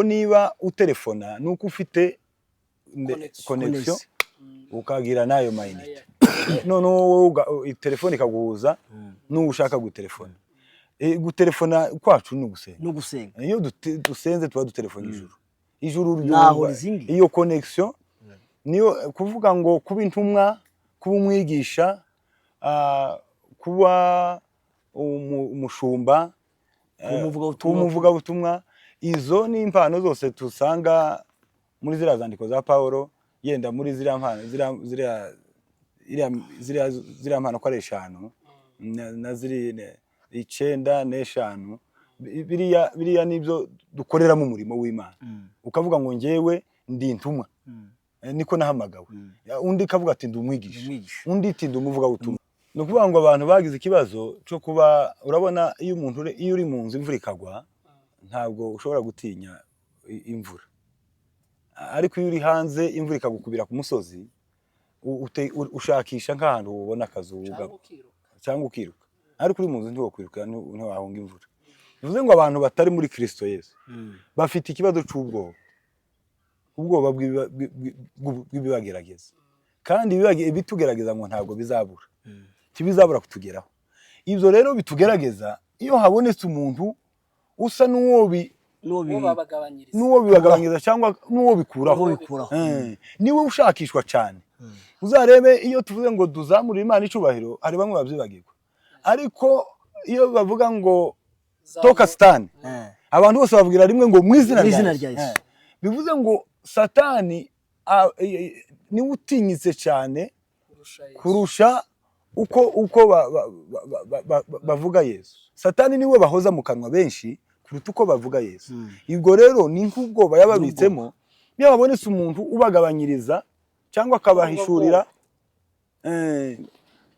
niba utelefona nuko ufite connection ukagira nayo mayinite none telefone ikaguhuza n'ushaka gutelefona gutelefona kwacu no gusenga iyo dusenze tuba dutelefona ijuru ryumva iyo connection niyo kuvuga ngo kuba intumwa kuba umwigisha kuba umushumba umuvuga butumwa izo ni impano zose tusanga muri zira zandiko za Paulo yenda muri zira mpano zira mpano ko ari 5 na ziri 9 n'eshanu biriya nibyo dukorera mu murimo w'Imana ukavuga ngo ngewe ndi intumwa niko nahamagawe undi kavuga ati ndi umwigisha undi ati ndi umuvuga butumwa no kuvuga ngo abantu bagize ikibazo cyo kuba urabona iyo umuntu iyo uri mu nzu imvura ikagwa ntabwo ushobora gutinya imvura ariko iyo uri hanze imvura ikagukubira ku musozi ushakisha nk'ahantu ubona akazuba cyangwa ukiruka ariko uri mu nzu ntiwokwiruka ntiwahunga imvura bivuze ngo abantu batari muri Kristo Yesu bafite ikibazo ubwoba bw'ibibagerageza kandi bitugerageza ngo ntabwo bizabura kibizabura kutugeraho ibyo rero bitugerageza iyo habonetse umuntu usa n'uwo bibagabanyiriza cyangwa n'uwo bikuraho niwe ushakishwa cyane uzarebe iyo tuvuze ngo duzamurire Imana icubahiro ari bamwe babyibagirwa ariko iyo bavuga ngo toka Satani abantu bose bavugira rimwe ngo mu izina rya Yesu bivuze ngo Satani niwe utinyitse cyane kurusha uko bavuga Yesu Satani niwe bahoza mu kanwa benshi kuruta uko bavuga Yesu ibwo rero ni nk'ubwoba yababitsemo niyo babonetse umuntu ubagabanyiriza cyangwa akabahishurira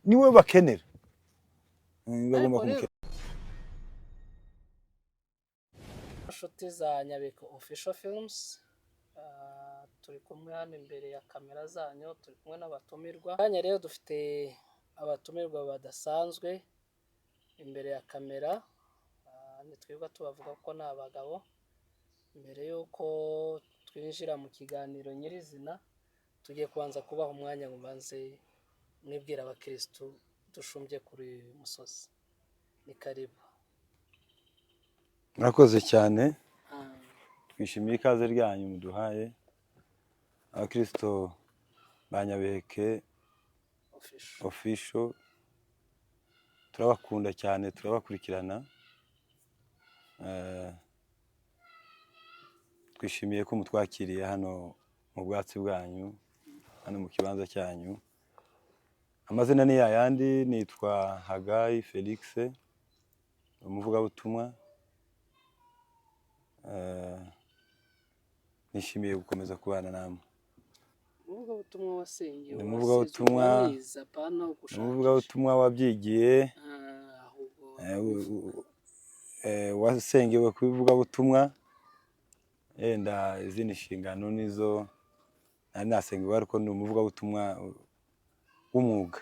niwe bakenera bagomba kumukira inshuti za Nyabeko Official Films turi kumwe hano imbere ya kamera zanyu turi kumwe n'abatumirwa kanya rero dufite abatumirwa badasanzwe imbere ya kamera twebwe tubavuga ko ni abagabo mbere yuko twinjira mu kiganiro nyirizina tugiye kubanza kubaha umwanya ngo banze mwibwira abakristo dushumbye kuri musozi ni karibu murakoze cyane twishimiye ikaze ryanyu muduhaye abakristo ba Nyabeke Official turabakunda cyane turabakurikirana twishimiye ko mutwakiriye hano mu bwatsi bwanyu hano mu kibanza cyanyu amazina ni yayandi nitwa Hagayi Felix umuvuga butumwa nishimiye gukomeza kubana namwe umuvuga butumwa wasengewe umuvuga butumwa wabyigiye wasengewe kubivuga butumwa yenda izindi nshingano nizo nasengewe ariko ni umuvuga butumwa w'umwuga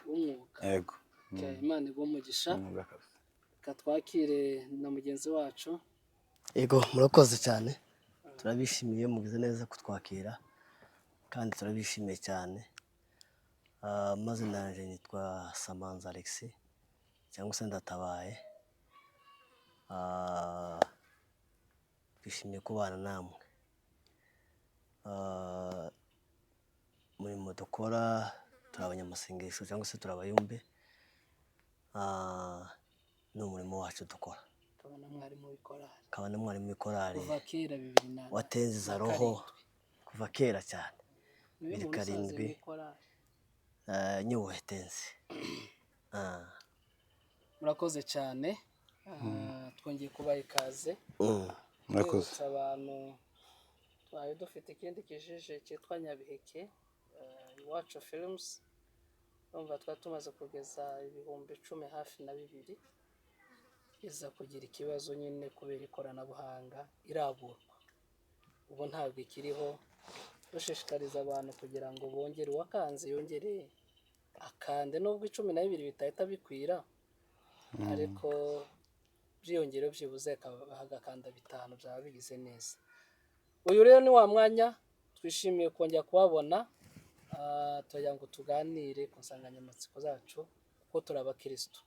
yego Imana igumugisha katwakire na mugenzi wacu yego murakoze cyane turabishimiye mugize neza kutwakira kandi turabishimiye cyane amazina yanjye nitwa Samanza Alex cyangwa se Ndatabaye twishimiye kubana namwe muri dukora turi abanyamasengesho cyangwa se turi abayumbe ni umurimo wacu dukora kabana mwari mu ikorari wateza roho kuva kera cyane 7 nyuwetenze murakoze cyane twongeye kubaha ikaze murakoze abantu twari dufite ikindi kijije cyitwa Nyabiheke Iwacu Films umva twari tumaze kugeza 10,000 hafi na 2 iza kugira ikibazo nyine kubera ikoranabuhanga iragurwa ubu ntabwo ikiriho dushishikariza abantu kugira ngo bongere wakanze yongere akande nubwo 12 bitahita bikwira ariko byiyongero byibuze hagakanda 5 byaba bigize neza uyu rero ni wa mwanya twishimiye kongera kubabona, tugira ngo tuganire ku nsanganyamatsiko zacu kuko turi abakirisitu,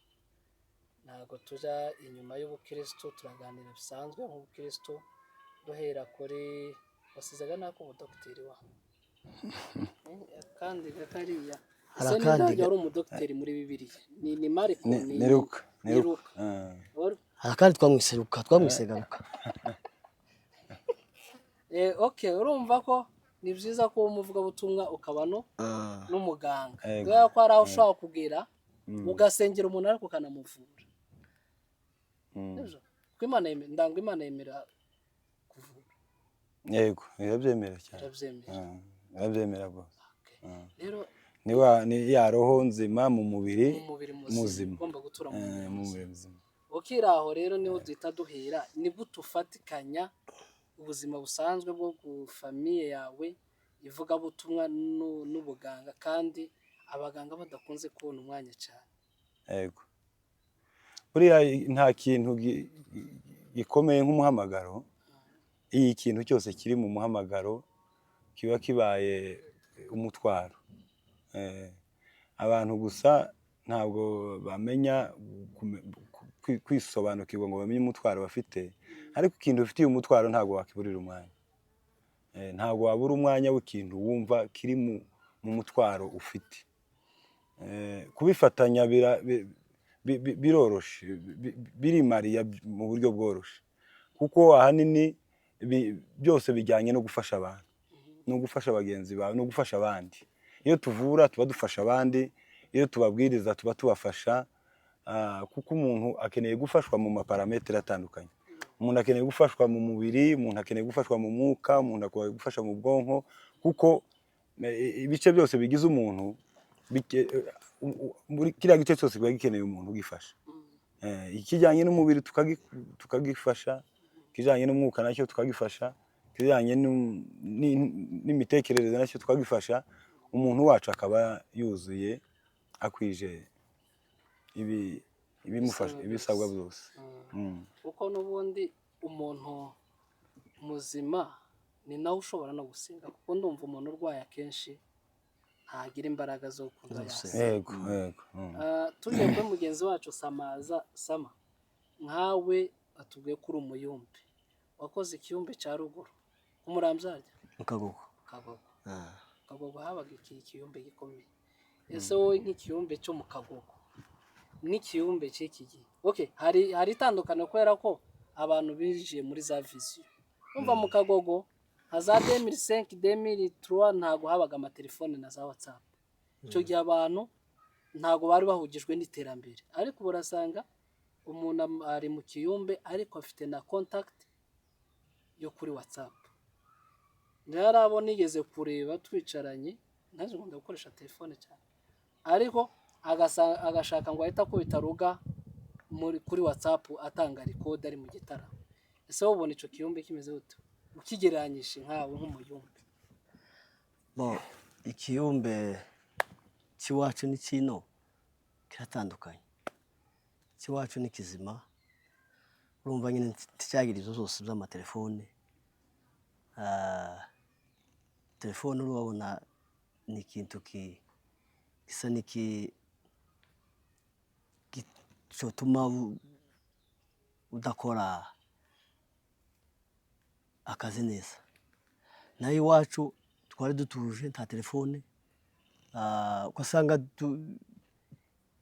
ntabwo tujya inyuma y'ubukirisitu, turaganira bisanzwe nk'ubukirisitu duhera kuri wasizaga nako umudogiteri wa kandi kariya ese ninde yari umudogiteri muri Bibiliya? Ni Mariko ni Luka. hari akandi twamwiseruka okay, urumva ko ni byiza ko umuvugabutumwa ukaba n'umuganga, kubera ko hari aho ushobora kugera ugasengera umuntu ariko ukanamuvura. Ndango Imana yemera kuvura. Yego, irabyemera cyane. Irabyemera rwose. Rero ni ya roho nzima mu mubiri muzima. Ugomba gutura mu mubiri muzima. Ukiraho rero niho duhita duhera, nibwo tufatikanya ubuzima busanzwe bwo ku famiye yawe, ivugabutumwa n'ubuganga, kandi abaganga badakunze kubona umwanya cyane. Yego. Buriya nta kintu gikomeye nk'umuhamagaro. Iyi kintu cyose kiri mu muhamagaro kiba kibaye umutwaro. Abantu gusa ntabwo bamenya kwisobanukirwa ngo bamenye umutwaro bafite, ariko ikintu ufitiye umutwaro ntabwo wakiburira umwanya. Ntabwo wabura umwanya w'ikintu wumva kiri mu mutwaro ufite. Kubifatanya biroroshe, birimariya mu buryo bworoshe, kuko ahanini byose bijyanye no gufasha abantu, no gufasha bagenzi bawe, no gufasha abandi. Iyo tuvura tuba dufasha abandi, iyo tubabwiriza tuba tubafasha, kuko umuntu akeneye gufashwa mu maparametere atandukanye. Umuntu akeneye gufashwa mu mubiri, umuntu akeneye gufashwa mu mwuka, umuntu akeneye gufasha mu bwonko, kuko ibice byose bigize umuntu, muri kiriya gice cyose kiba gikeneye umuntu ugifasha. Ikijyanye n'umubiri tukagifasha, ikijyanye n'umwuka nacyo tukagifasha, ikijyanye n'imitekerereze nacyo tukagifasha, umuntu wacu akaba yuzuye akwije ibimufasha, ibisabwa byose. Kuko n'ubundi umuntu muzima ni nawe ushobora no gusenga, kuko ndumva umuntu urwaye akenshi ntagira imbaraga zo kuza yasenga. Yego. Tugiye kuri mugenzi wacu Sama, nkawe atubwiye kuri umuyumbe, wakoze ikiyumbe cya ruguru umurambyarya mu Kagogo. Kagogo habaga ikiyumbe gikomeye. Ese wowe nk'ikiyumbe cyo mu Kagogo n'ikiyumbe cy'iki gihe, okay, hari itandukano kubera ko abantu binjiye muri za viziyo. Umva mu Kagogo haza 2005 2003 ntago habaga amatelefone na za WhatsApp. Icyo gihe abantu ntago bari bahugijwe n'iterambere, ariko burasanga umuntu ari mu kiyumbe ariko afite na contact yo kuri WhatsApp. Narabo nigeze kureba twicaranye, naje ngunda gukoresha telefone cyane, ariko agashaka ngo ahita kubita ruga kuri WhatsApp atanga record ari mu gitaramo. Ese ubona ico kiyumbe kimeze gute ukigereranyisha nkawe nk'umuyumbe? Ikiyumbe kiwacu ni kino kiratandukanye. Kiwacu ni kizima, urumva nyine ticyagira izo zose z'amatelefone. Telefone urabona ni ikintu gisa cyotuma udakora akazi neza. Nayo iwacu twari dutuje nta telefone, ugasanga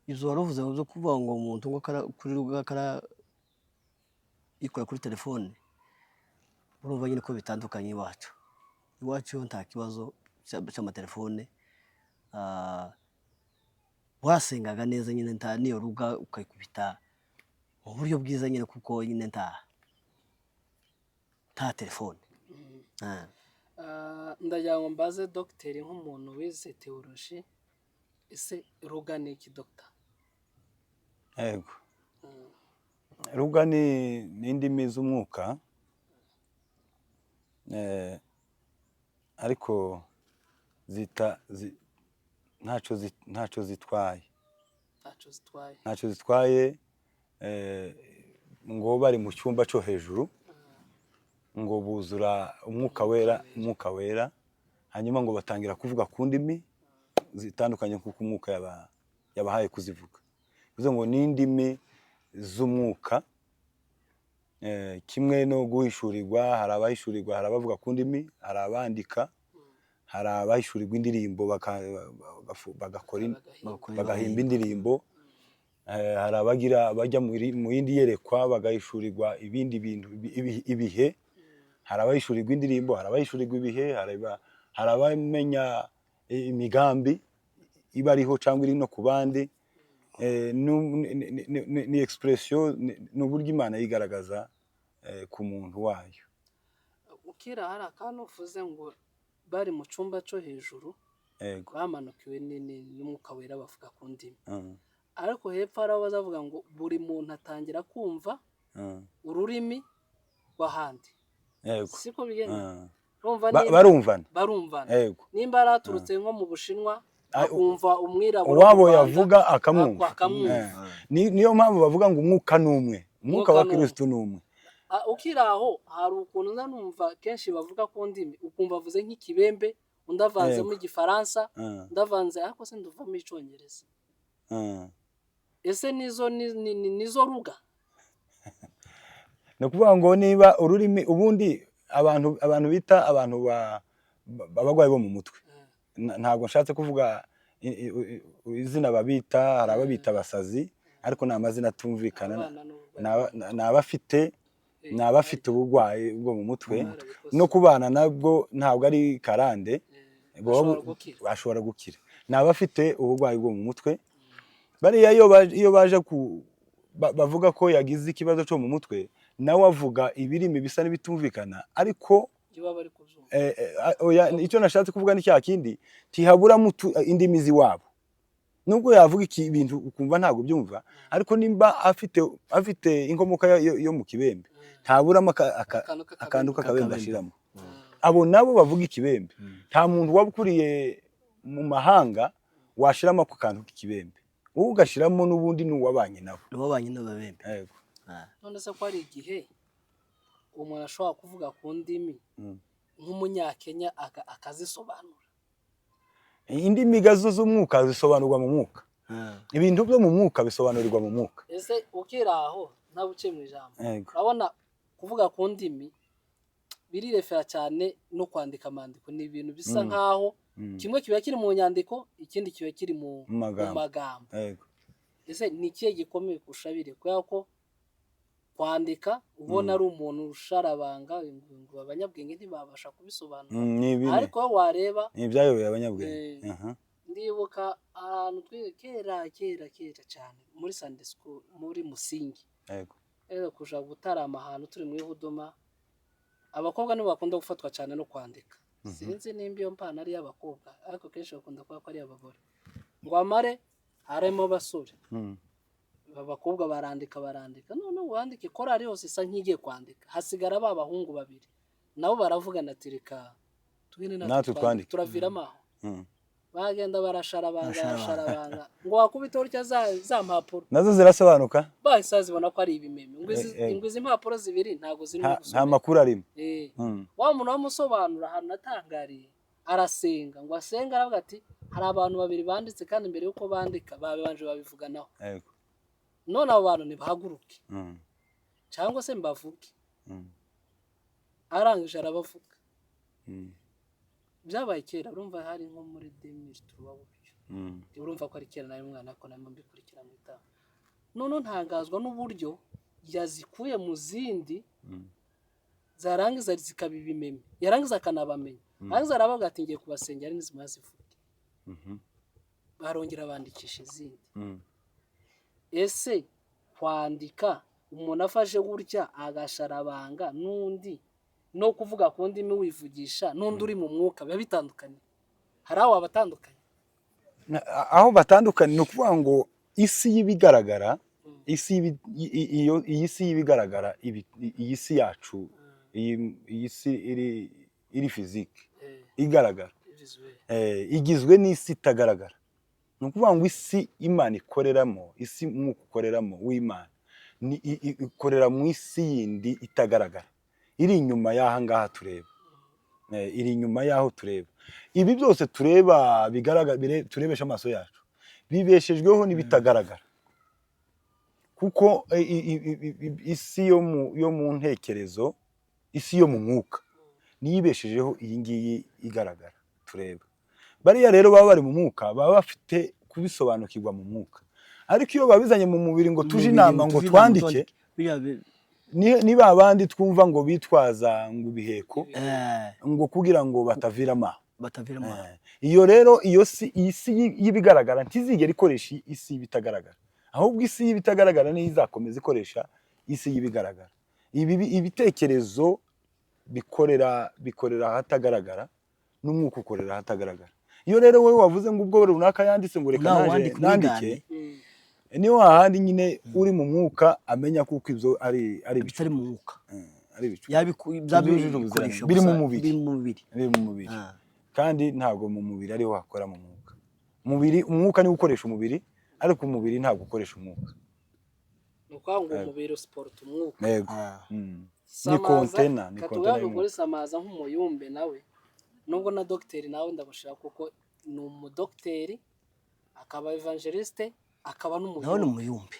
izo waruvuze zo kuvuga ngo umuntu ngo kuri ruga ikora kuri telefone, urumva nyine ko bitandukanye iwacu. Iwacu nta kibazo cy'amatelefone, wasengaga neza nyine nta niyo ruga ukayikubita mu buryo bwiza nyine, kuko nyine nta telefone. Ndagira ngo mbaze dogiteri nk'umuntu wize teoloji, ese ruga ni iki dogita? Yego, ruga ni indimi z'umwuka, ariko ntacyo zitwaye. Ntacyo zitwaye ngo bari mu cyumba cyo hejuru, ngo buzura umwuka wera hanyuma ngo batangira kuvuga ku ndimi zitandukanye kuko umwuka yabahaye kuzivuga. Bivuze ngo ni indimi z'umwuka, kimwe no guhishurirwa. Hari abahishurirwa, hari abavuga ku ndimi, hari abandika, hari abahishurirwa indirimbo bagahimba indirimbo, hari abagira bajya mu yindi yerekwa bagahishurirwa ibindi bintu, ibihe. Hari abahishurirwa indirimbo, hari abahishurirwa ibihe, hari abamenya imigambi iba ariho cyangwa iri no ku bandi. Ni expression, ni uburyo Imana yigaragaza ku muntu wayo. Ukira hari akantu uvuze ngo bari mu cyumba cyo hejuru bamanukiwe n'umwuka wera bavuga ku ndimi, ariko hepfo hari abazavuga ngo buri muntu atangira kumva ururimi rw'ahandi. Siko bigenda? Barumvana. Nimba araturutse nko mu Bushinwa akumva umwirabura uwabo yavuga akamwumva. Niyo mpamvu bavuga ngo umwuka n'umwe, umwuka wa Kristo n'umwe. Ukiri aho hari ukuntu numva kenshi bavuga ku ndimi ukumva avuze nk'ikibembe, undi avanzemo igifaransa, undi avanze ariko se nduvamo icyongereza. Ese nizo ruga? Ni ukuvuga ngo niba ururimi ubundi abantu bita abantu abagwayi bo mu mutwe, ntabwo nshatse kuvuga izina babita, hari ababita abasazi ariko ni amazina atumvikana. Ni abafite ubugwayi bwo mu mutwe, no kubana nabwo ntabwo ari karande, bashobora gukira. Ni abafite ubugwayi bwo mu mutwe. Bariya iyo baje bavuga ko yagize ikibazo cyo mu mutwe, nawe avuga ibirimi bisa n'ibitumvikana, ariko icyo nashatse kuvuga ni cya kindi tihaburamo indimi z'iwabo. Nubwo yavuga ibintu ukumva ntabwo byumva, ariko nimba afite inkomoka yo mu kibembe, ntaburamo akantu k'akabembe ashiramo. Abo nabo bavuga ikibembe. Nta muntu wabukuriye mu mahanga washiramo ako kantu k'ikibembe, wowe ugashiramo n'ubundi n'uwabanye nabo. N'uwabanye n'ababembe. Yego. None se ko ari igihe umuntu ashobora kuvuga ku ndimi nk'umunyakenya akazisobanura? Indimi z'umwuka zisobanurwa mu mwuka. Ibintu byo mu mwuka bisobanurirwa mu mwuka. Ese ukira aho ntabuce mu ijambo, urabona kuvuga ku ndimi birirefera cyane no kwandika amandiko. Ni ibintu bisa nkaho kimwe kiba kiri mu nyandiko, ikindi kiba kiri mu magambo. Ese ni ikihe gikomeye kushabire? Kubera ko kwandika ubona ari umuntu usharabanga, ngo abanyabwenge ntibabasha kubisobanura, ariko wareba n'ibyayobeye abanyabwenge. Ndibuka ahantu kera cyane muri Sunday school, muri Musingi, kuja gutarama ahantu turi mu Ihuduma, abakobwa nibo bakunda gufatwa cyane no kwandika. Sinzi nimba iyo mpano ari y'abakobwa, ariko kenshi bakunda kuba ari abagore. Ngo amare harimo basore, abakobwa barandika, none wandike korari yose isa nk'igiye kwandika, hasigara bahungu babiri, nabo baravugana ati reka twine natwe twandike, turaviramo aho. Bagenda barasharabanga ngo wakubita urya za mpapuro nazo zirasobanuka, bahise zibona ko ari ibimeme. Ngo izi mpapuro zibiri ntago zirimo gusoma, nta makuru arimo. Wa muntu wamusobanura ahantu natangariye, arasenga ngo asenga, aravuga ati hari abantu babiri banditse kandi imbere yuko bandika babanje babivuganaho. None abo bantu nibahaguruke cyangwa se mbavuge. Arangije arabavuga. Byabaye kera, urumva hari nko muri 2003 buryo. Urumva ko ari kera nayo mwana ko namwe mbikurikira mu itaha. None ntangazwa n'uburyo yazikuye mu zindi zarangiza zikabibimeme, yarangiza akanabamenya. Arangiza arabaga ati ngiye kubasengera n'izima zivuge. Barongera bandikisha izindi. Ese kwandika umuntu afashe gutya agasharabanga n'undi no kuvuga ku ndimi wivugisha n'undi uri mu mwuka biba bitandukanye? Hari aho abatandukanye? Aho batandukanye ni ukuvuga ngo isi y'ibigaragara, iyi si y'ibigaragara, iyi si yacu, iyi si iri fizike igaragara, igizwe n'isi itagaragara. Ni ukuvuga ngo isi Imana ikoreramo, isi mwuka ukoreramo w'Imana ikorera mu isi yindi itagaragara. iri inyuma y'aha ngaha tureba, iri inyuma y'aho tureba. Ibi byose tureba bigaragara, turebesha amaso yacu, bibeshejweho n'ibitagaragara, kuko isi yo mu ntekerezo, isi yo mu mwuka niyo ibeshejeho iyi ngiyi igaragara tureba. Bariya rero baba bari mu mwuka, baba bafite kubisobanukirwa mu mwuka, ariko iyo babizanye mu mubiri ngo tuje inama ngo twandike, ni babandi twumva ngo bitwaza ngo ibiheko ngo kugira ngo bataviramo. Iyo rero isi y'ibigaragara ntizigera ikoresha isi y'ibitagaragara, ahubwo isi y'ibitagaragara niyo izakomeza ikoresha isi y'ibigaragara. Ibitekerezo bikorera ahatagaragara, n'umwuka ukorera ahatagaragara. Iyo rero wowe wavuze ngo ubwo runaka yanditse ngo reka naje nandike, niyo hahandi nyine uri mu mwuka amenya kuko ibyo ari bitari mu mwuka, biri mu mubiri, kandi ntabwo mu mubiri ariho hakora mu mwuka. Umwuka niwo ukoresha umubiri, ariko umubiri ntabwo ukoresha umwuka. Nuko ngo umubiri usporta umwuka. Ni kontena, muri Samaza nk'umuyumbe nawe, nubwo na dogiteri nawe ndagushaka kuko ni umudogiteri, akaba evangeliste, akaba n'umuyumbe.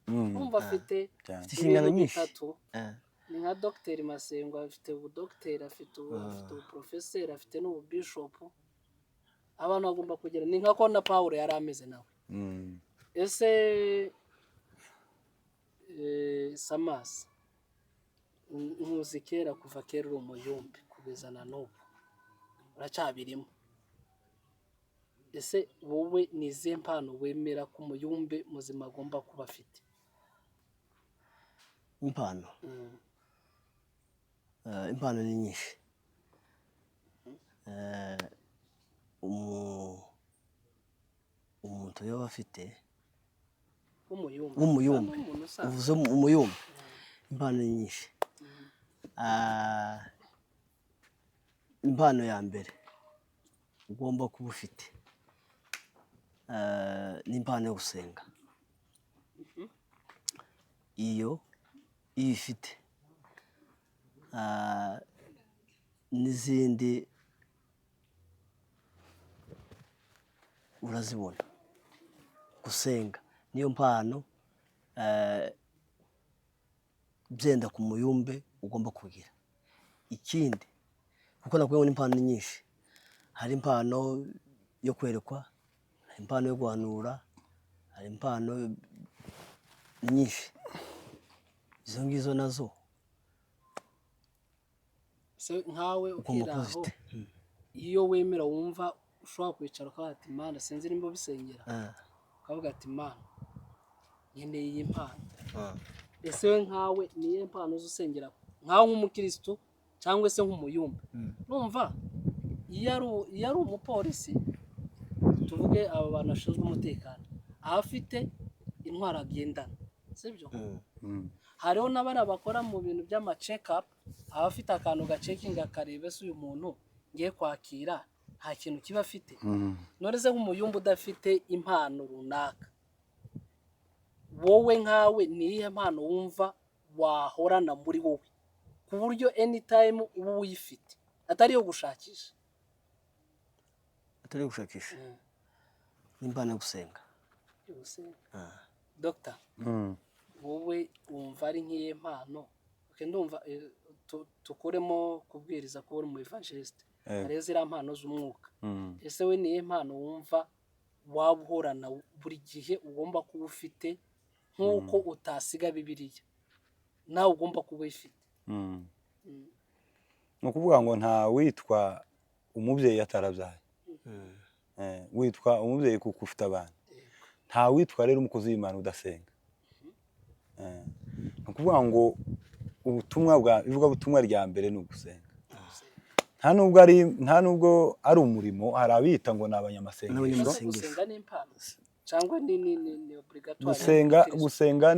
Umva afite inshingano nyinshi. Ni nka Dr Masengo, afite ubudogiteri, afite ubuprofeseri, afite n'ububishopu. Abantu bagomba kugira, ni nka ko na Paulo yari ameze nawe. Ese Samasi, nkuzi kera, kuva kera uri umuyumbe kugeza na n'ubu uracyabirimo. Ese wowe ni izihe mpano wemera ko umuyumbe muzima agomba kuba afite? Impano impano ni nyinshi. Umuntu yaba afite umuyumbe, uvuze umuyumbe, impano ni nyinshi. Impano ya mbere ugomba kuba ufite ni impano yo gusenga. Iyo ifite n'izindi urazibona. Gusenga niyo mpano byenda ku muyumbe ugomba kugira. Ikindi, kuko nakubwiye ngo impano nyinshi, hari impano yo kwerekwa, hari impano yo guhanura, hari impano nyinshi. Izo ngizo nazo nkawe ukiraho, iyo wemera wumva ushobora kwicara ukavuga ati Mana sinzi nimba bisengera, ukavuga ati Mana nkeneye iyi mpano. Ese we nkawe niye mpano uzusengera nkawe nk'umukristo cyangwa se nk'umuyumbe? Numva iyo ari umupolisi, tuvuge aba bantu bashinzwe umutekano, afite intwara agendana, sibyo? Hariho n'abari bakora mu bintu by'ama check up, abafite akantu gacekinga akareba se uyu muntu ngiye kwakira nta kintu kiba afite. Noreze nk'umuyumbe udafite impano runaka, wowe nkawe niye mpano wumva wahorana muri wowe ku buryo anytime uba uyifite, atari yo gushakisha? Atari gushakisha, n'impano yo gusenga. Doctor, wowe wumva ari nk'iye mpano? Ndumva tukuremo kubwiriza ko uri mu evangeliste, ari zira mpano z'umwuka. Ese we niye mpano wumva wabuhorana buri gihe ugomba kuba ufite, nk'uko utasiga Bibiliya nawe ugomba kuba ifite? Ni ukuvuga ngo nta witwa umubyeyi atarabyaye, witwa umubyeyi kuko ufite abana. Nta witwa rero umukozi w'Imana udasenga. Ni ukuvuga ngo ivugabutumwa rya mbere ni ugusenga. Nta nubwo ari umurimo, hari abita ngo ni abanyamasengesho. Gusenga ni impano cyangwa ni obligatoire? Gusenga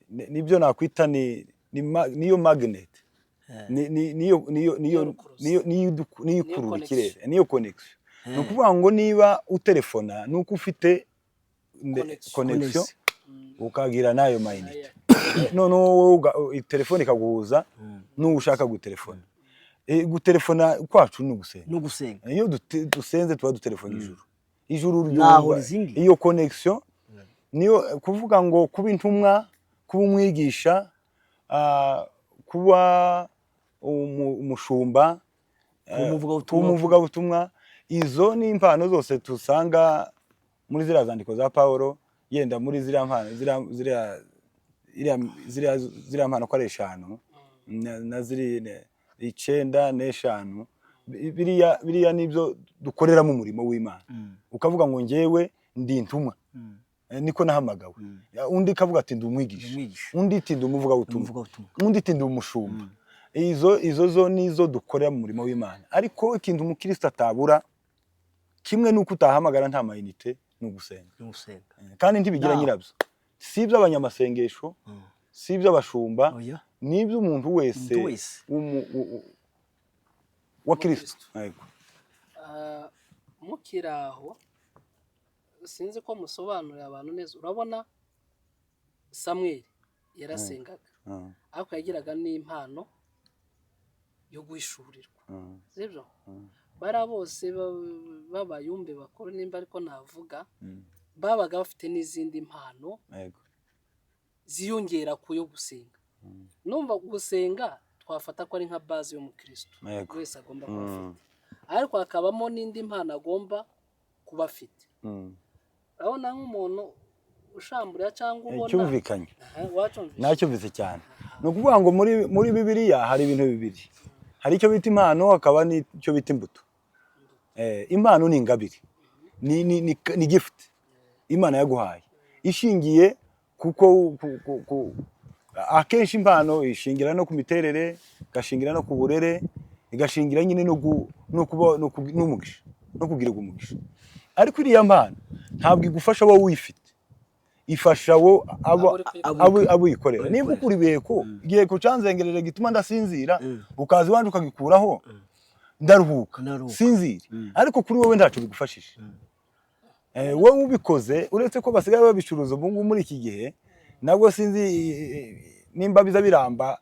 nibyo nakwita niyo magnet, niyo ikurura ikirere, niyo connection. Ni ukuvuga ngo niba utelefona nuko ufite connection ukagira nayo mayinite. noneho wowe telefone ikaguhuza n'uwo ushaka gutelefona. Gutelefona kwacu ni ugusenga. no gusenga. Iyo dusenze tuba dutelefona ijuru. Ijuru Naho rizingi. iyo connection niyo kuvuga ngo kuba intumwa, kuba umwigisha, kuba umushumba, umuvuga butumwa, izo ni impano zose tusanga muri ziriya zandiko za Paulo, yenda muri ziriya mpano ziriya mpano ko ari 5 na ziri 9 n'eshanu, biriya nibyo dukoreramo umurimo w'Imana. Ukavuga ngo ngewe ndi intumwa, niko nahamagawe. Undi kavuga ati ndi umwigisha, undi ati ndi umuvuga butumwa, undi ati ndi umushumba. Izo zo nizo dukorera mu murimo w'Imana. Ariko ikintu umukristo atabura kimwe nuko utahamagara nta mayinite n'ugusenga. Kandi ntibigira nyirabyo. Si ibyo abanyamasengesho, si ibyo abashumba, nibyo umuntu wese wa Kristo. Yego. Mukiraho sinzi ko musobanurira abantu neza. Urabona Samuel yarasengaga, ariko yagiraga n'impano yo guhishurirwa. Sibyo? Bara bose babayumbe bakuru nimba ariko navuga, babaga bafite n'izindi mpano ziyongera ku yo gusenga. Numva gusenga twafata ko ari nka base yo mu Kristo, wese agomba kuba afite, ariko hakabamo n'indi mpano agomba kuba afite. Urabona nk'umuntu ushambura cyangwa ubona cyumvikanye, nacyumvise cyane. No kuvuga ngo muri Bibiliya hari ibintu bibiri, hari icyo bita impano, hakaba n'icyo bita imbuto. Impano ni ingabire, ni gift Imana yaguhaye, ishingiye kuko akenshi impano ishingira no ku miterere, gashingira no ku burere, igashingira nyine no kuba n'umugisha, no kugira umugisha. Ariko iriya mpano ntabwo igufasha wowe uyifite, ifasha wo abo ikorera. Nimba ukuri beko igihe ko canzengerere gituma ndasinzira, ukazi wandi ukagikuraho ndaruhuka sinzira, ariko kuri wowe ntaco bigufashije. Wowe ubikoze, uretse ko basigaye babicuruza ubungu muri iki gihe, nabwo sinzi nimba biza biramba,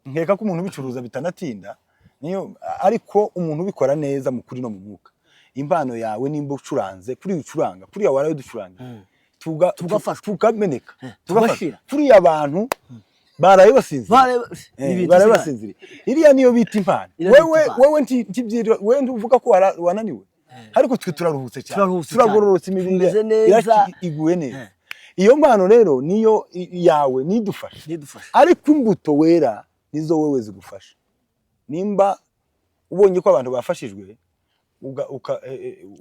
nkeka ko umuntu ubicuruza bitanatinda, niyo. Ariko umuntu ubikora neza mu kuri no mu mwuka, impano yawe nimba ucuranze, kuri ucuranga, kuri yawe warayo ducuranga, tukameneka, tugafashira kuri abantu baraye basinzira. Iriya niyo bita impano. Wewe ntuvuga ko wananiwe, ariko twe turaruhutse cyane, turagororotse, imibiri iguye neza. Iyo mpano rero niyo yawe nidufasha, ariko imbuto wera nizo wewe zigufasha. Nimba ubonye ko abantu bafashijwe,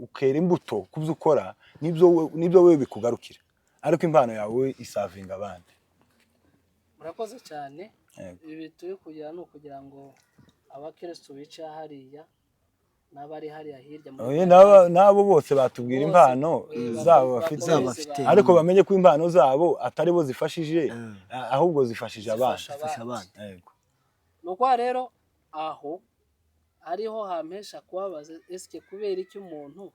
ukera imbuto kubyo ukora, nibyo wewe bikugarukira, ariko impano yawe isavinga abandi. Murakoze cyane. Ibi turi kugira no kugira ngo abakristo bica hariya n'abari hariya hirya nabo bose batubwira impano zabo bafite, ariko bamenye ko impano zabo atari bo zifashije, ahubwo zifashije abandi. Yego. Nuko rero aho ariho hampesha kubabaza, eske kubera iki umuntu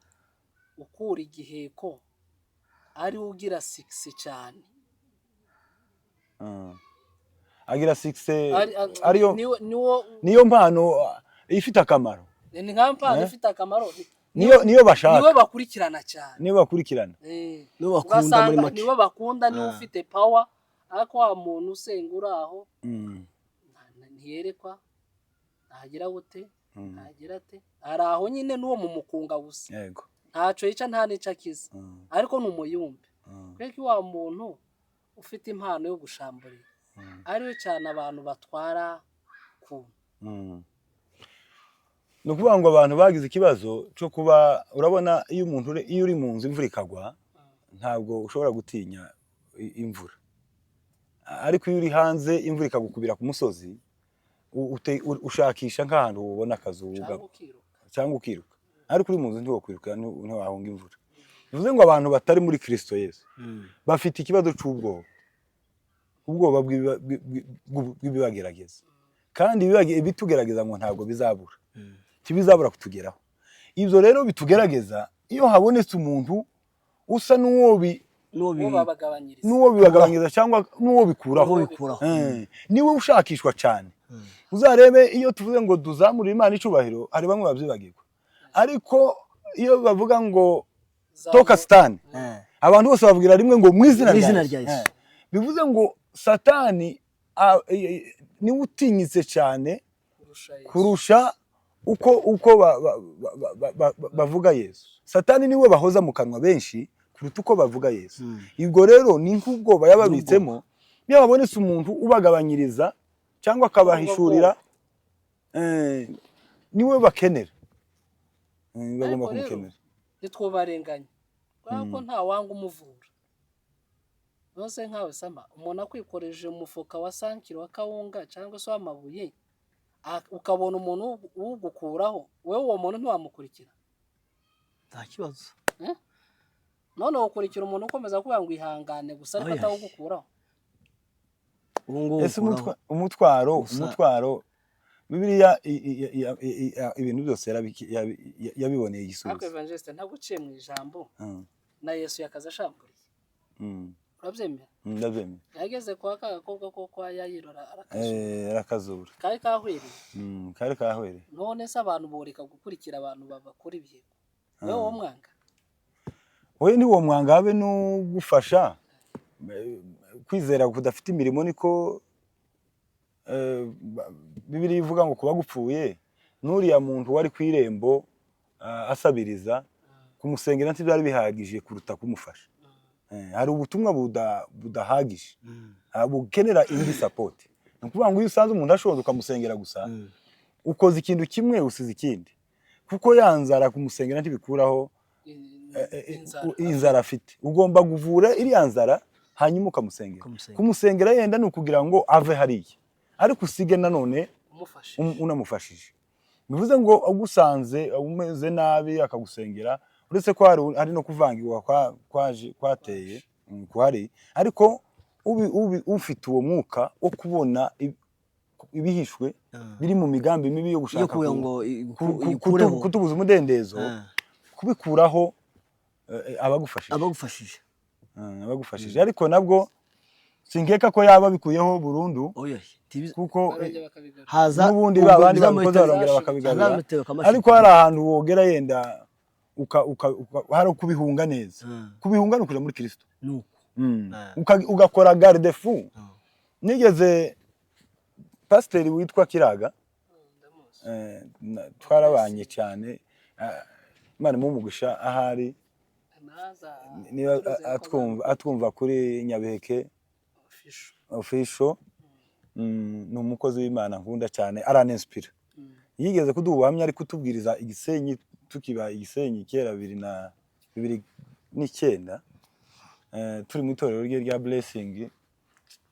ukura igiheko ari ugira 6 cyane, agira 6 ariyo niyo mpano ifite akamaro. Ni nka mpano ifite akamaro, niyo bashaka, niyo bakurikirana cyane, niyo bakurikirana, niyo bakunda muri make, niyo bakunda, niyo ufite power. Ariko wa muntu usengura aho ntiyerekwa, ntagira gute, ntagira ate, ari aho nyine n'uwo mu mukunga gusa. Yego. Ntaco yica nta nica kiza, ariko n'umuyumbe. Kweki wa muntu ufite impano yo gushamburira, ariwe cyane abantu batwara ku. No kuvuga ngo abantu bagize ikibazo cyo kuba, urabona iyo umuntu iyo uri mu nzu imvura ikagwa, ntabwo ushobora gutinya imvura. Ariko iyo uri hanze imvura ikagukubira ku musozi, ushakisha nk'ahantu ubona akazuba cyangwa ukiruka. Ariko uri mu nzu ntiwokwiruka, ntiwahunga imvura. Bivuze ngo abantu batari muri Kristo Yesu bafite ikibazo cy'ubwoba, ubwoba bw'ibibagerageza, kandi bitugerageza ngo ntabwo bizabura, kibizabura kutugeraho. Ibyo rero bitugerageza, iyo habonetse umuntu usa n'uwo uwo babagabanyiriza n'uwo bibagabanyiriza cyangwa n'uwo bikuraho niwe ushakishwa cyane. Uzarebe iyo tuvuze ngo duzamurire Imana icubahiro hari bamwe babyibagirwa, ariko iyo bavuga ngo toka Satani abantu bose bavugira rimwe ngo mu izina rya Yesu. Bivuze ngo Satani niwe utinyitse cyane kurusha uko bavuga Yesu. Satani niwe bahoza mu kanwa benshi kuruta uko bavuga Yesu. Ibwo rero ni nk'ubwoba yababitsemo, niyo babonetse umuntu ubagabanyiriza cyangwa akabahishurira niwe bakenera, bagomba kumukenera. Ntitwobarenganya kuko nta wanga umuvura. Nose nkawe Sama, umuntu akwikoreje umufuka wa 5 kilo wa kawunga cyangwa se w'amabuye, ukabona umuntu ugukuraho, wewe uwo muntu ntiwamukurikira? Nta kibazo. None ukurikira umuntu ukomeza kuvuga ngo ihangane gusa ariko atawugukuraho. Ese umutwaro Bibiliya ibintu byose yabiboneye igisubizo. Ariko Evangeliste ntaguciye mu ijambo na Yesu yakaza ashamburiye. Urabyemera? Ndabyemera. Yageze kwa kagakobwa ko kwa Yayirora arakazura. Kari kahwereye. Kari kahwereye. None se abantu boreka gukurikira abantu babakora ibyo. Wewe wo mwanga? Wowe ni wo mwanga habe no gufasha kwizera kudafite imirimo, niko Bibiliya ivuga ngo kuba gupfuye n'uriya muntu wari ku irembo asabiriza kumusengera ntibyari bihagije kuruta kumufasha. Hari ubutumwa budahagije bukenera indi support. Nukuvuga ngo iyo usanze umuntu ashoboye ukamusengera gusa ukoze ikintu kimwe usize ikindi, kuko yanzara kumusengera ntibikuraho inzara afite. Ugomba guvura iriya nzara hanyuma ukamusengera. Kumusengera yenda ni ukugira ngo ave hariya, ariko usige nanone unamufashije. Bivuze ngo agusanze umeze nabi akagusengera, uretse ko hari no kuvangirwa kwateye kuhari, ariko ufite uwo mwuka wo kubona ibihishwe biri mu migambi mibi yo gushaka kutubuza umudendezo, kubikuraho abagufashije. Ariko nabwo sinkeka ko yaba bikuyeho burundu, kuko n'ubundi babandi bakoze barongera bakabigarura. Ariko hari ahantu wogera yenda hari kubihunga neza. Kubihunga ni ukuja muri Kristo, ugakora garde fou. Nigeze pasiteri witwa Kiraga, twarabanye cyane, Imana mumugisha ahari niba atwumva kuri Nyabiheke official. Ni umukozi w'Imana nkunda cyane, aranespira. Yigeze kuduha ubuhamya ari kutubwiriza Igisenyi, tukiba Igisenyi kera 2009, turi mu itorero rya Blessing.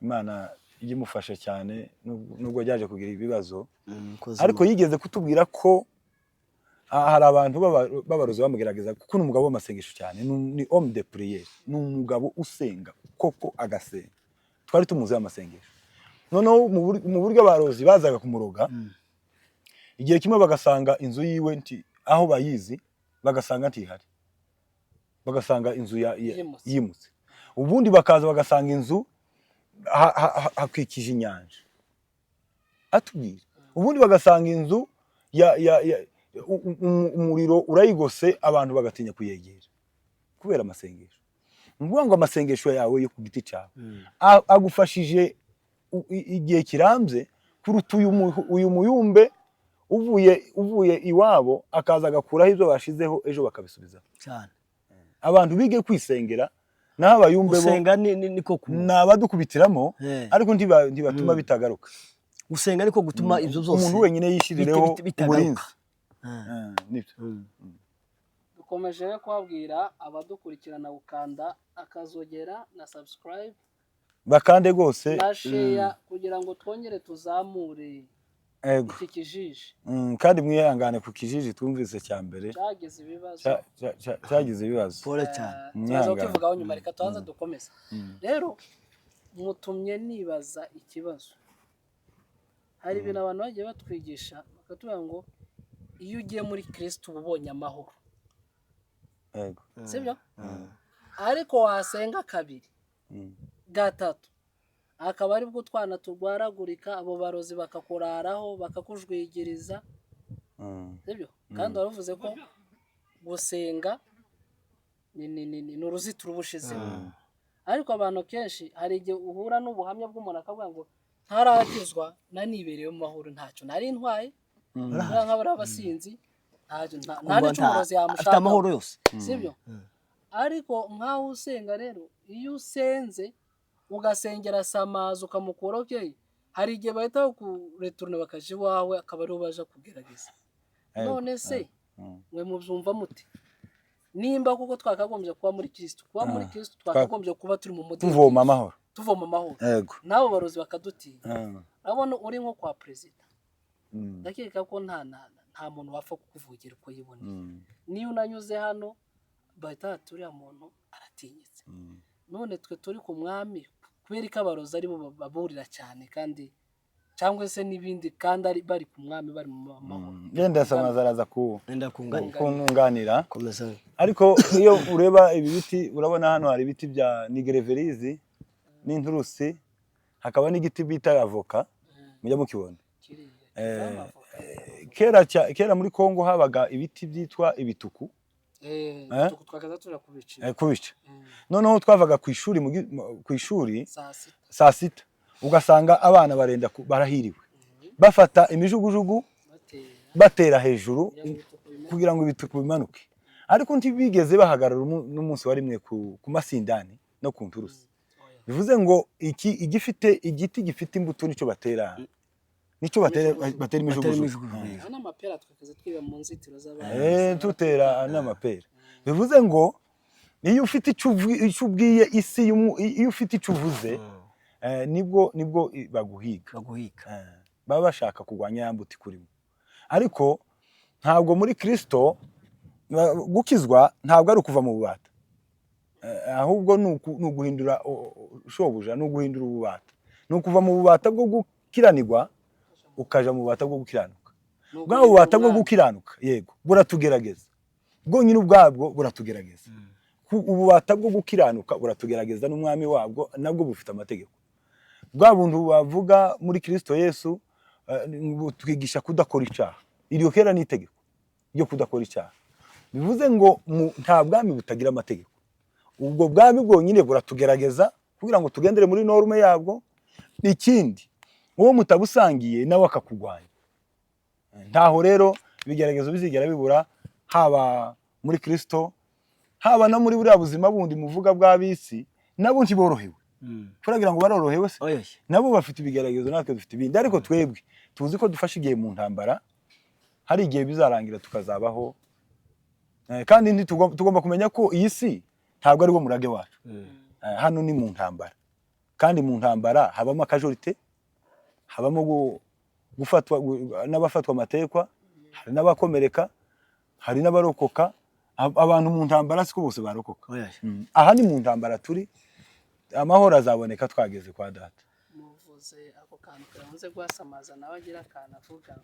Imana igimufasha cyane nubwo yaje kugira ibibazo, ariko yigeze kutubwira ko hari abantu babarozi bamugerageza, kuko n'umugabo w'amasengesho cyane, ni homme de prière, n'umugabo usenga koko agasenga. Twari tumuzi amasengesho. Noneho mu buryo barozi bazaga kumuroga, igihe kimwe bagasanga inzu yiwe aho bayizi, bagasanga ntihari, bagasanga inzu yimutse. Ubundi bakaza bagasanga inzu hakwikije inyanja, atubwira. Ubundi bagasanga inzu umuriro urayigose, abantu bagatinya kuyegera kubera amasengesho. Nukuvuga ngo amasengesho yawe yo ku giti cyawe agufashije igihe kirambye kuruta uyu muyumbe uvuye iwabo akaza agakuraho ibyo bashizeho ejo bakabisubiza cyane. Abantu bige kwisengera, naho abayumbe bo niko nabadukubitiramo, ariko ntibatuma bitagaruka. Gusenga niko gutuma ibyo byose umuntu wenyine yishirireho uburinzi. Dukomeje kubabwira abadukurikirana gukanda akazogera na subscribe, bakande gose na share kugira ngo twongere tuzamure iki kijiji. Kandi mwihangane ku kijiji twumvise cya mbere cyagize ibibazo. Pole cyane. Tuzaza ukivugaho nyuma, reka tuanze dukomeza. Rero mutumye nibaza ikibazo. Hari ibintu abantu bagiye batwigisha bakatubwira ngo iyo ugiye muri Kristo ubonye amahoro. Yego. Sibyo? ariko wasenga kabiri gatatu akaba ari bwo utwana turwaragurika abo barozi bakakuraraho bakakujwigiriza sibyo kandi waravuze ko gusenga ni uruzitiro ubushizeho ariko abantu kenshi hari igihe uhura n'ubuhamya bw'umuntu akavuga ngo ntarakizwa nanibereye mu mahoro ntacyo nari ntwaye nk'abari abasinzi nta n'icumurozi yamushaka afite amahoro yose sibyo ariko nk'aho usenga rero iyo usenze ugasengera samazi ukamukura okay hari igihe bahita bakureturuna bakaje iwawe akaba ariho baje kugerageza none se mwe mubyumva muti nimba kuko twakagombye kuba muri Kristo twakagombye kuba turi mu mutima tuvoma amahoro nabo barozi bakadutinya urabona uri nko kwa perezida ndakeka ko nta muntu wapfa kukuvugira uko yiboneye niyo unanyuze hano bahita turiya muntu aratinyitse none twe turi ku mwami kubera ko abarozi ari bo baburira cyane kandi cyangwa se n'ibindi kandi ari bari ku mwami bari mu mahoro genda samaza araza kunganira komeza ariko iyo ureba ibi biti urabona hano hari ibiti bya nigereverizi n'inturusi hakaba n'igiti bita avoka mujya mukibona kera muri Kongo habaga ibiti byitwa ibituku twakaza tujya kubica noneho twavaga ku ishuri saa sita ugasanga abana barahiriwe bafata imijugujugu batera hejuru kugira ngo ibituku bimanuke ariko ntibigeze bahagarara n'umunsi wa rimwe ku masindani no ku nturusi bivuze ngo igiti gifite imbuto nicyo batera imijugujugu n'amapera twakaza twiba mu nzitiro z'abana tutera n'amapera bivuze ngo iyo ufite icyo ubwiye isi iyo ufite icyo uvuze nibwo baguhiga baba bashaka kurwanya ya mbuto ikurimo ariko ntabwo muri Kristo gukizwa ntabwo ari ukuva mu bubata ahubwo ni uguhindura shobuja ni uguhindura ububata ni ukuva mu bubata bwo gukiranirwa ukaja mu bubata bwo gukiranuka bwa bubata bwo gukiranuka yego buratugerageza bwonyine ubwabwo buratugerageza ububata bwo gukiranuka buratugerageza n'umwami wabwo nabwo bufite amategeko bwa buntu bavuga muri Kristo Yesu twigisha kudakora icyaha iryo kera ni itegeko ryo kudakora icyaha bivuze ngo nta bwami butagira amategeko ubwo bwami bwonyine buratugerageza kugira ngo tugendere muri norme yabwo ikindi uwo mutabusangiye nawe akakugwanya ntaho rero ibigeragezo bizigera bibura haba muri Kristo haba no muri buriya buzima bundi muvuga bw'abisi nabo ntiborohewe turagira ngo barorohewe se nabo bafite ibigeragezo natwe dufite ibindi ariko twebwe tuzi ko dufashe igihe mu ntambara hari igihe bizarangira tukazabaho kandi tugomba kumenya ko iyi si ntabwo ari wo murage wacu hano ni mu ntambara kandi mu ntambara habamo akajorite habamo gufatwa n'abafatwa amatekwa hari n'abakomereka hari n'abarokoka abantu mu ntambara siko bose barokoka aha ni mu ntambara turi amahoro azaboneka twageze kwa data muvuze ako kantu karanze gwasamaza nawe agira kana avuga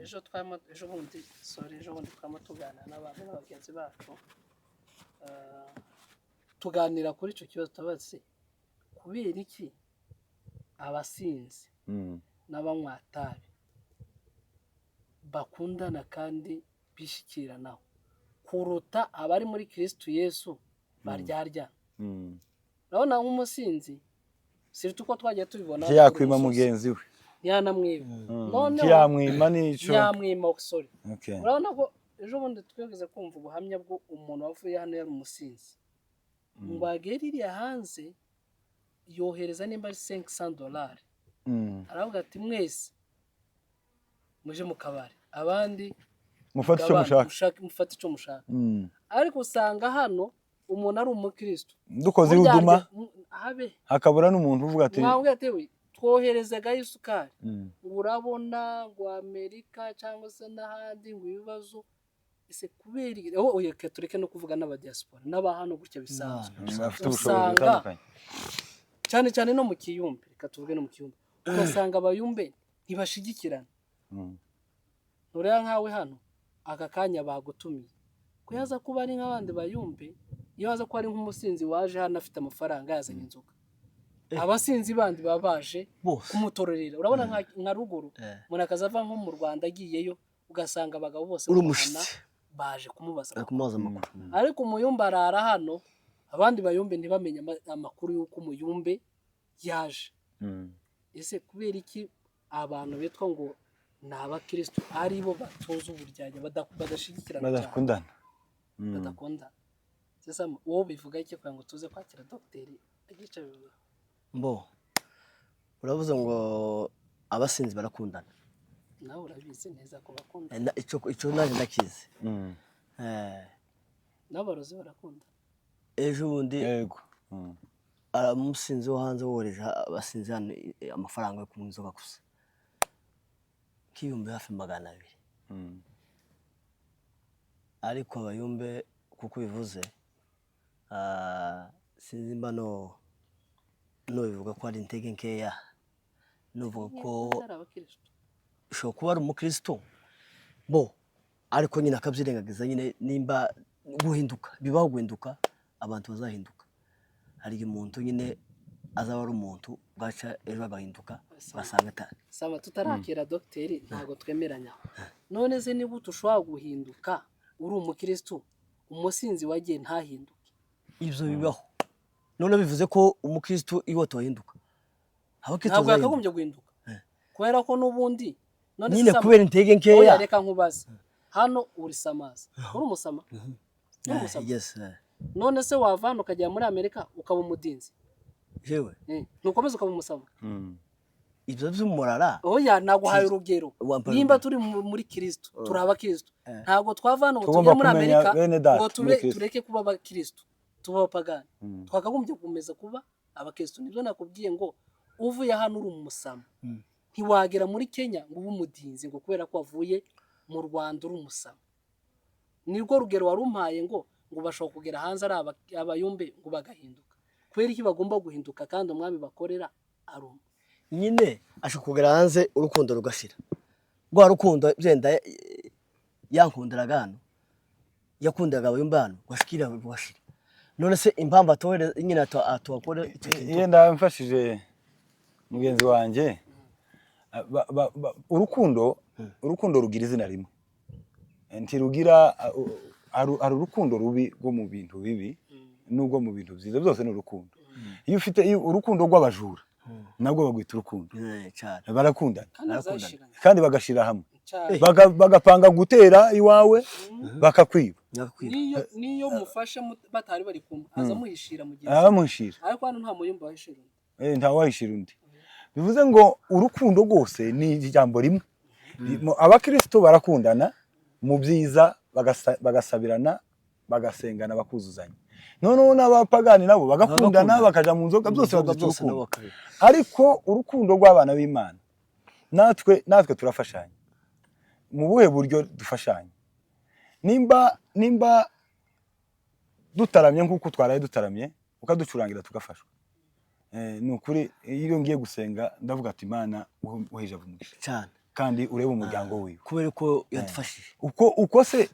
ejo bundi twamo tuganira n'abantu n'abagenzi bacu tuganira kuri icyo kibazo tubaze kubera iki abasinzi n'abanywatabi bakundana kandi bishikiranaho kuruta abari muri Kristo Yesu baryarya urabona nk'umusinzi sirtu ko twagiye tubibona yakwima mugenzi we yanamwiba none yamwima nico yamwima sorry urabona ko ejo bundi twegeze kumva ubuhamya bwo umuntu wavuye hano yari umusinzi ngo ageririye hanze yohereza nimba ari $500 aravuga ati mwese muje mu kabari abandi mufate icyo mushaka ariko usanga hano umuntu ari umukristo dukoze uruduma hakabura n'umuntu uvuga ati mwambwe ati twoherezaga isukari urabona ngo Amerika cyangwa se n'ahandi ngo ibibazo ese kubera oye tureke no kuvuga n'abadiaspora n'abahano gutya bisanzwe usanga cyane cyane no mu kiyumbe reka tuvuge no mu kiyumbe ugasanga abayumbe ntibashigikirana nurera nkawe hano aka kanya bagutumiye kuyaza kuba ari nk'abandi bayumbe iyo haza ko ari nk'umusinzi waje hano afite amafaranga yazanye inzoga, abasinzi bandi baba baje kumutororera. Urabona nka ruguru umuntu akazava nko mu Rwanda agiyeyo ugasanga abagabo bose baje kumubaza amakuru, ariko umuyumbe arara hano, abandi bayumbe ntibamenye amakuru y'uko umuyumbe yaje. Ese kubera iki abantu bitwa ngo ni abakristo ari bo batoza uburyanya badashigikirana badakundana sasa wowe bivuga iki kugira ngo tuze kwakira dogiteri agica bivuga uravuze ngo abasinzi barakundana, nawe urabizi neza ko bakundana. Icyo naje ndakizi. N'abarozi barakunda. Ejo bundi yego umusinzi wo hanze woreje abasinzi hano amafaranga yo kunywa inzoga gusa k'ibihumbi hafi 200. Ariko abayumbe kuko bivuze sinzi mba no bivuga ko ari intege nkeya, nuvuga ko ushobora kuba ari umukristo ariko nyine akabyirengagiza nyine nimba guhinduka bibaho, guhinduka abantu bazahinduka. Hari umuntu nyine azaba ari umuntu gaca ejo agahinduka basanga atari sama. Tutarakira dogiteri ntago twemeranya. None se niba utushobora guhinduka uri umukristo, umusinzi wagiye ntahinduke, ibyo bibaho. None bivuze ko umukristo iwo tohinduka ntabwo yakagombye guhinduka kubera ko n'ubundi none nyine kubera intege nkeya. Reka nkubaze hano uri Samaza, uri umusama? Yes. None se wava hano ukajya muri Amerika ukaba umudinzi jewe nukomeza ukaba umusama? Ibyo by'umurara oya naguhaye urugero. Nimba turi muri Kristo turi abakristo, ntabwo twava hano tujye muri Amerika ngo tureke kuba abakristo tuba abapagani. Twakagombye gukomeza kuba abakristo. Nibyo nakubwiye ngo uvuye hano uri umusama ntiwagera muri Kenya ngo ube umudinzi ngo kubera ko wavuye mu Rwanda uri umusama. Nirwo rugero warumpaye ngo bashobora kugera hanze ari abayumbe ngo bagahinduka. Kubera iki bagomba guhinduka kandi umwami bakorera arumwe? Nyine ashaka kugera hanze urukundo rugashira. Rwa rukundo byenda yankundiraga hano, yakundaga abayumbe hano gwashikira rugashira. None se impamvu atore nyine atwakore yenda mfashije mugenzi wanje urukundo rugira izina rimwe, ntirugira ari urukundo rubi rwo mu bintu bibi nubwo mu bintu byiza byose ni urukundo. Iyo ufite urukundo rw'abajura nabwo bagwita urukundo cyane, barakundana kandi bagashira hamwe, bagapanga gutera iwawe bakakwiba. Niyo mufashe batari bari kumwe azamuhishira mu gihe amuhishira, ariko hano nta muyumba wahishira nta wahishira undi. Bivuze ngo urukundo rwose ni ijambo rimwe. Abakristo barakundana mu byiza, bagasabirana, bagasengana, bakuzuzanya. Noneho n'abapagani nabo bagakundana bakaja mu nzoga, byose babyita urukundo. Ariko urukundo rw'abana b'Imana natwe turafashanya. Mu buhe buryo dufashanya? Nimba dutaramye nk'uko twaraye dutaramye ukaducurangira tugafashwa, nukuri iyo ngiye gusenga ndavuga ati Imana uheje umugisha cyane kandi urebe umuryango wiwe kubera ko yadufashije. Uko se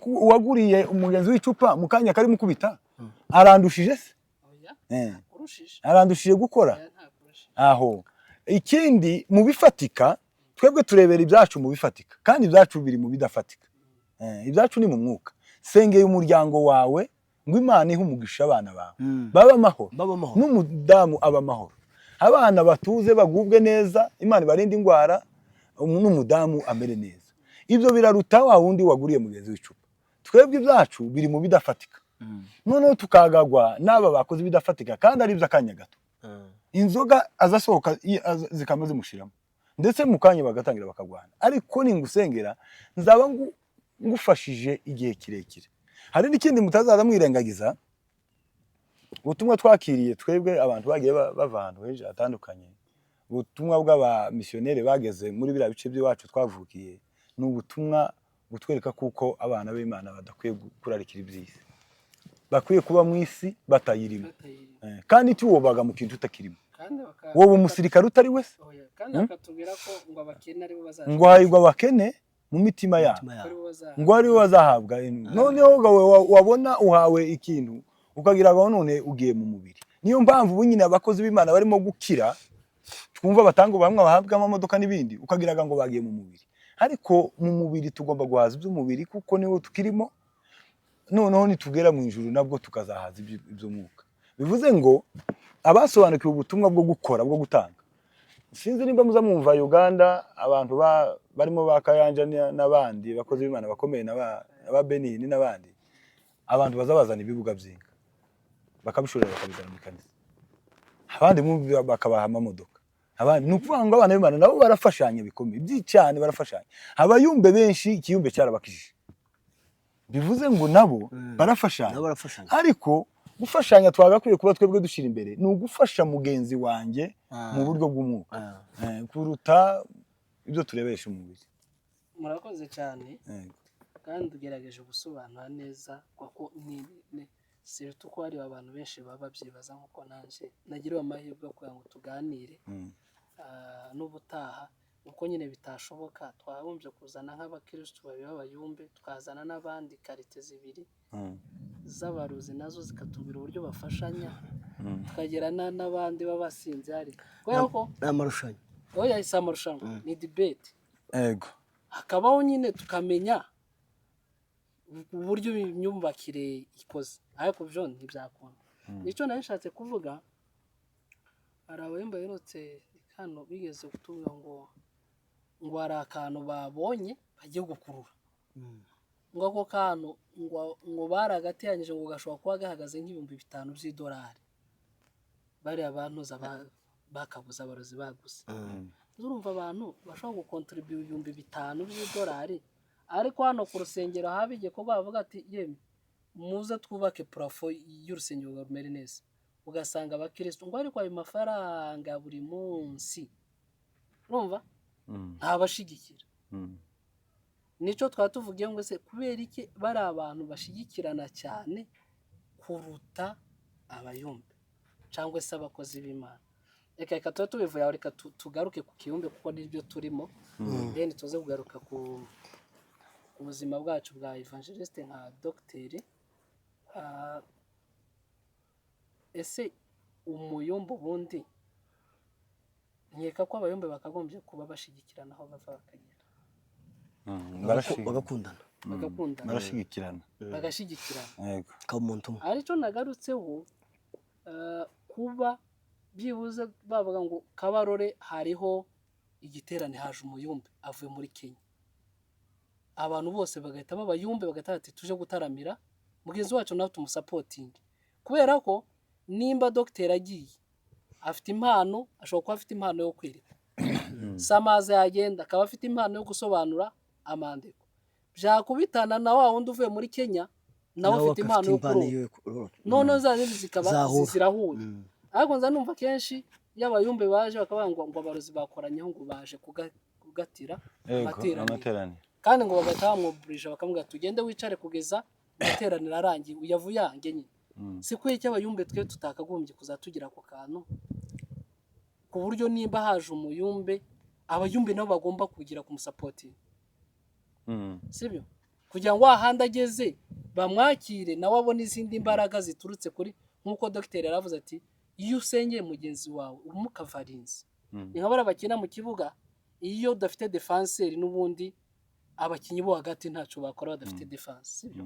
uwaguriye umugenzi w'icupa mu kanya kari mukubita arandushije se? Arandushije gukora aho. Ikindi mu bifatika, twebwe turebera ibyacu mu bifatika kandi ibyacu biri mu bidafatika. Ibyacu ni mu mwuka. Sengeye umuryango wawe ngo Imana ihe umugisha abana bawe baba amahoro, n'umudamu aba amahoro, abana batuze bagubwe neza, Imana ibarinde indwara, n'umudamu amere neza. Ibyo biraruta wa wundi waguriye mugenzi w'icupa. Twebwe ibyacu biri mu bidafatika, noneho tukagagwa n'aba bakoze bidafatika kandi ari by'akanya gato. Inzoga azasohoka zikamaze mushiramo ndetse mu kanya bagatangira bakagwana. Ariko ningusengera nzaba ngufashije igihe kirekire. Hari n'ikindi mutazaza mwirengagiza, ubutumwa twakiriye twebwe abantu bagiye bava ahantu henshi hatandukanye, ubutumwa bw'aba missionnaire bageze muri bira bice by'iwacu twavukiye, n'ubutumwa butwereka kuko abana b'Imana badakwiye kurarikira iby'isi, bakwiye kuba mu isi batayirimo, kandi tuwobaga mu kintu utakirimo. Wowe umusirikare utari wese kandi bakatubwira ko ngo abakene ari bo bazaza, ngo hayigwa abakene mu mitima yabo Kuri bo bazahabwa. ngo ari we wazahabwa noneho wabona uhawe ikintu ukagira ngo none ugiye mu mubiri. Niyo mpamvu ubu nyine abakozi b'Imana barimo gukira, twumva batanga bamwe bahabwa amamodoka n'ibindi, ukagira ngo bagiye mu mubiri. Ariko mu mubiri tugomba guhaza iby'umubiri kuko niwo tukirimo, noneho nitugera mu ijuru nabwo tukazahaza iby'umwuka. Bivuze ngo abasobanukiwe ubutumwa bwo gukora, bwo gutanga, sinzi nimba muza mwumva Uganda abantu barimo bakayanja n'abandi bakozi b'Imana bakomeye n'aba Benini n'abandi, abantu bazabazana ibibuga by'inka bakabishorera bakabizana mu kanisa, abandi bakabaha amamodoka, abandi nukuvuga ngo abana b'Imana nabo barafashanya bikomeye by'icane, barafashanya. Abayumbe benshi ikiyumbe cyarabakijije, bivuze ngo nabo barafashanya. Ariko gufashanya twagakwiye kuba twebwe dushira imbere ni ugufasha mugenzi wanjye mu buryo bw'umwuka kuruta ibyo turebesha umubiri. Murakoze cyane kandi ugerageje gusobanura neza kuko surtout ko hari abantu benshi baba byibaza nkuko nanje nagiriwe amahirwe kugira ngo tuganire n'ubutaha uko nyine bitashoboka twabumbye kuzana nk'abakristo babiri b'abayumbe, twazana n'abandi karite zibiri z'abaruzi nazo zikatubwira uburyo bafashanya, tukagera n'abandi b'abasinzi hari kubera ko amarushanyo oya isa amarushanyo ni debate ego hakabaho nyine tukamenya uburyo imyumvakire ikoze, ariko byo ntibyakunda. Nicyo nari nshatse kuvuga, hari abayumba birutse hano bigeze kutubwira ngo hari akantu babonye bagiye gukurura, ngo ako kantu ngo baragateranyije ngo gashobora kuba gahagaze nk'ibihumbi 5 by'idolari, bariya abantu bakabuza abarozi baguze. Urumva abantu bashobora gukontribuye 5,000 by'idolari, ariko hano ku rusengero habige ko bavuga ati yemwe muze twubake plafo y'urusengero rwa rumere neza, ugasanga abakristo ngo ariko ayo mafaranga buri munsi urumva ntabashigikira. Nico twatuvugiye ngo se kubera iki bari abantu bashigikirana cyane kuruta abayumbe cyangwa se abakozi b'Imana. Reka tubivuye aho, reka tugaruke ku kiyumbe kuko nibyo turimo, then tuze kugaruka ku ubuzima bwacu bwa evangeliste nka dogiteri. Ese umuyumbe ubundi nkeka ko abayumbe bakagombye kuba bashigikirana aho bava bakagera, bagakundana barashigikirana yego kamuntu umwe. Aricyo nagarutseho kuba byibuze bavuga ngo Kabarore hariho igiterane haje umuyumbe avuye muri Kenya, abantu bose bagahita b'abayumbe bagahita ati tuje gutaramira mugenzi wacu nawe tumusapotinge, kubera ko nimba dogiteri agiye afite impano, ashobora kuba afite impano yo kwereka Samaze yagenda akaba afite impano yo gusobanura amandiko, byakubitana na wa wundi uvuye muri Kenya nawe afite impano yo kuroba, none zazindi zikaba zirahuye. Ariko nza numva kenshi y'abayumbe baje bakavuga ngo abarozi bakoranyeho ngo baje kugatira amateraniro, kandi ngo bagahita bamwoburije bakavuga tugende wicare kugeza amateraniro arangiye uyavuye yange nyine. Si kwe cy'abayumbe twe tutakagombye kuzatugira ako kantu ku buryo nimba haje umuyumbe abayumbe nabo bagomba kugira ku musapoti, sibyo? Kugira ngo ahandi ageze bamwakire nawe abone izindi mbaraga ziturutse kuri, nkuko dogiteri yaravuze ati iyo usengeye mugenzi wawe umukavarinze. Ni nka bakina mu kibuga, iyo udafite defenseur n'ubundi abakinyi bo hagati ntacyo bakora badafite defense, sibyo?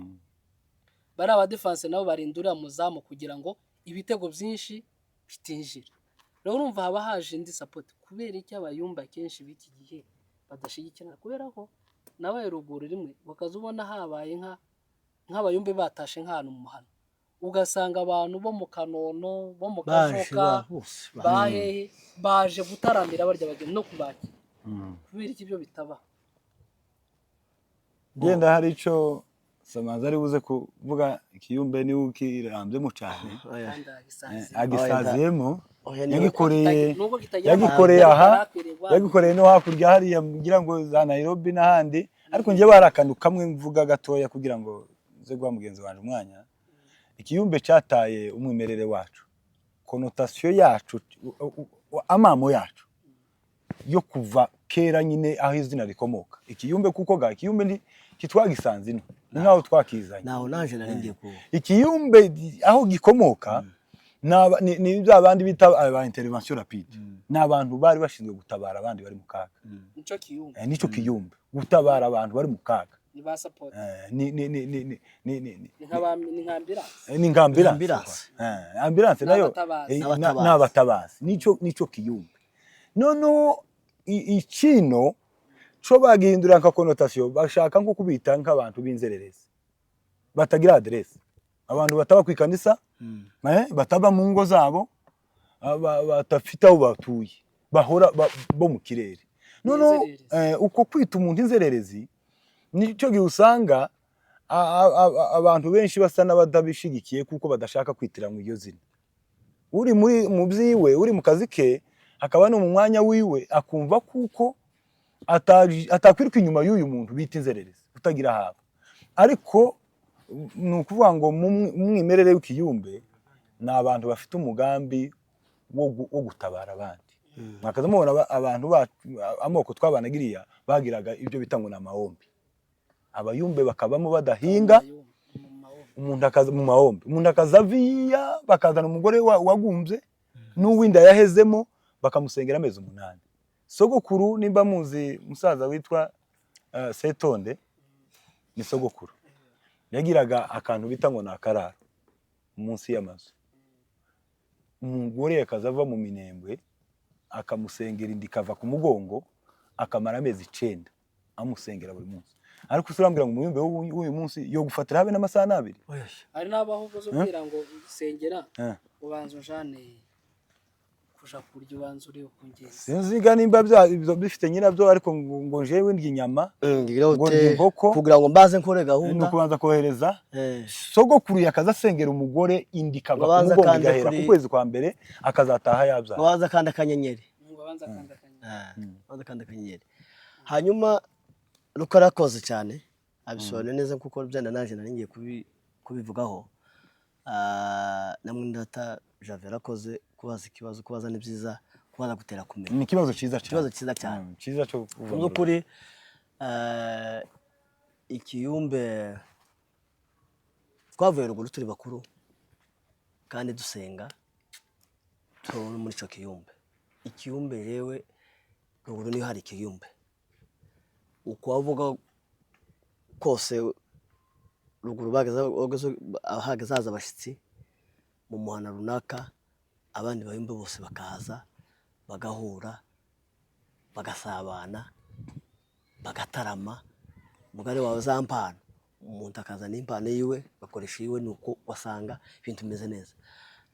Bari aba defense nabo barindurira muzamu kugira ngo ibitego byinshi bitinjira. Rero urumva haba haje indi support. Kubera iki abayumba kenshi biki gihe badashigikirana? Kubera ko nabaye ruguru rimwe bakazubona habaye nk'abayumbe batashe nk'ahantu mu muhano, ugasanga abantu bo mu Kanono bo mu Kashoka baje gutaramira barya bageni no kubakira. Kubera iki byo bitaba? Genda hari ico Samaze ari buze kuvuga ikiyumbe ni ukirambyemo cyane agisaziyemo yagikoreye aha yagikoreye no hakurya hariya ngira ngo za Nairobi n'ahandi. Ariko ngiye barakantu kamwe mvuga gatoya kugira ngo nze gwa mugenzi wanje umwanya. Ikiyumbe cyataye umwimerere wacu, konotasiyo yacu, amamo yacu yo kuva kera nyine aho izina rikomoka ikiyumbe kuko ga ikiyumbe kitwagisanze ino nkaho twakizanye naho naje naringiye ko ikiyumbe aho gikomoka ni bya bandi bita aba intervention rapide n'abantu bari bashinzwe gutabara abandi bari mu kaga nico kiyumbe gutabara abantu bari mu kaga ni ba support ni ambulance nayo n'abatabazi nico kiyumbe none ikino co bagihindura nka connotation bashaka nko kubita nk'abantu b'inzererezi batagira adresse abantu bataba kwikanisa bataba mu ngo zabo batafite aho batuye bahora bo mu kirere none uko kwita umuntu inzererezi nico giusanga abantu benshi basa n'abadabishigikiye kuko badashaka kwitiranwa iyo zina uri mu byiwe uri mu kazi ke akaba no mu mwanya wiwe akumva kuko atakwirika inyuma y'uyu muntu bita inzererezi utagira haba ariko nukuvuga ngo mwimerere w'ikiyumbe n'abantu bafite umugambi wo gutabara abandi mwakaza mubona abantu amoko twabanagiriya bagiraga ibyo bitangwa na mahombi abayumbe bakabamo badahinga umuntu akaza mu mahombi umuntu akaza viya bakazana umugore wagumbye n'uwinda yahezemo bakamusengera amezi 8 sogokuru nimba muzi musaza witwa Setonde ni sogokuru yagiraga akantu bita ngo nakarara munsi y'amazu umugore yakazava mu minembwe akamusengera indikava ku mugongo akamara amezi 9 amusengera buri munsi ariko usurambira ngo umuyumbe w'uyu munsi yo gufatira habe n'amasaha 2 ari nabaho zo kwira ngo sengera ubanza ujane kuja kurya ubanza uri ukungeza sinziga nimba bifite nyirabyo ariko ngo jewe ndya inyama ngo inkoko kugira ngo mbaze nkore gahunda no kubanza kohereza sogokuru yakaza sengera umugore indikava ku mugongo igahera ku kwezi kwa mbere akazataha yabya babanza kanda kanyenyeri kanda kanyenyeri hanyuma rukarakoze cyane abisobanura neza kuko byanda naje naringiye kubivugaho namwe ndata Javera koze kubaza ikibazo kubaza ni byiza kubaza gutera kumenya ni kibazo ciza cyane ciza cyo kuvuga kuri ikiyumbe twavuye ruguru turi bakuru kandi dusenga tubona muri cyo kiyumbe ikiyumbe yewe ruguru niho hari ikiyumbe uko avuga kose ruguru hageze haza abashitsi mu muhana runaka abandi bayumbe bose bakaza bagahura bagasabana bagatarama mugare wawe zampano umuntu akaza n'impano yiwe bakoresha yiwe nuko wasanga ibintu bimeze neza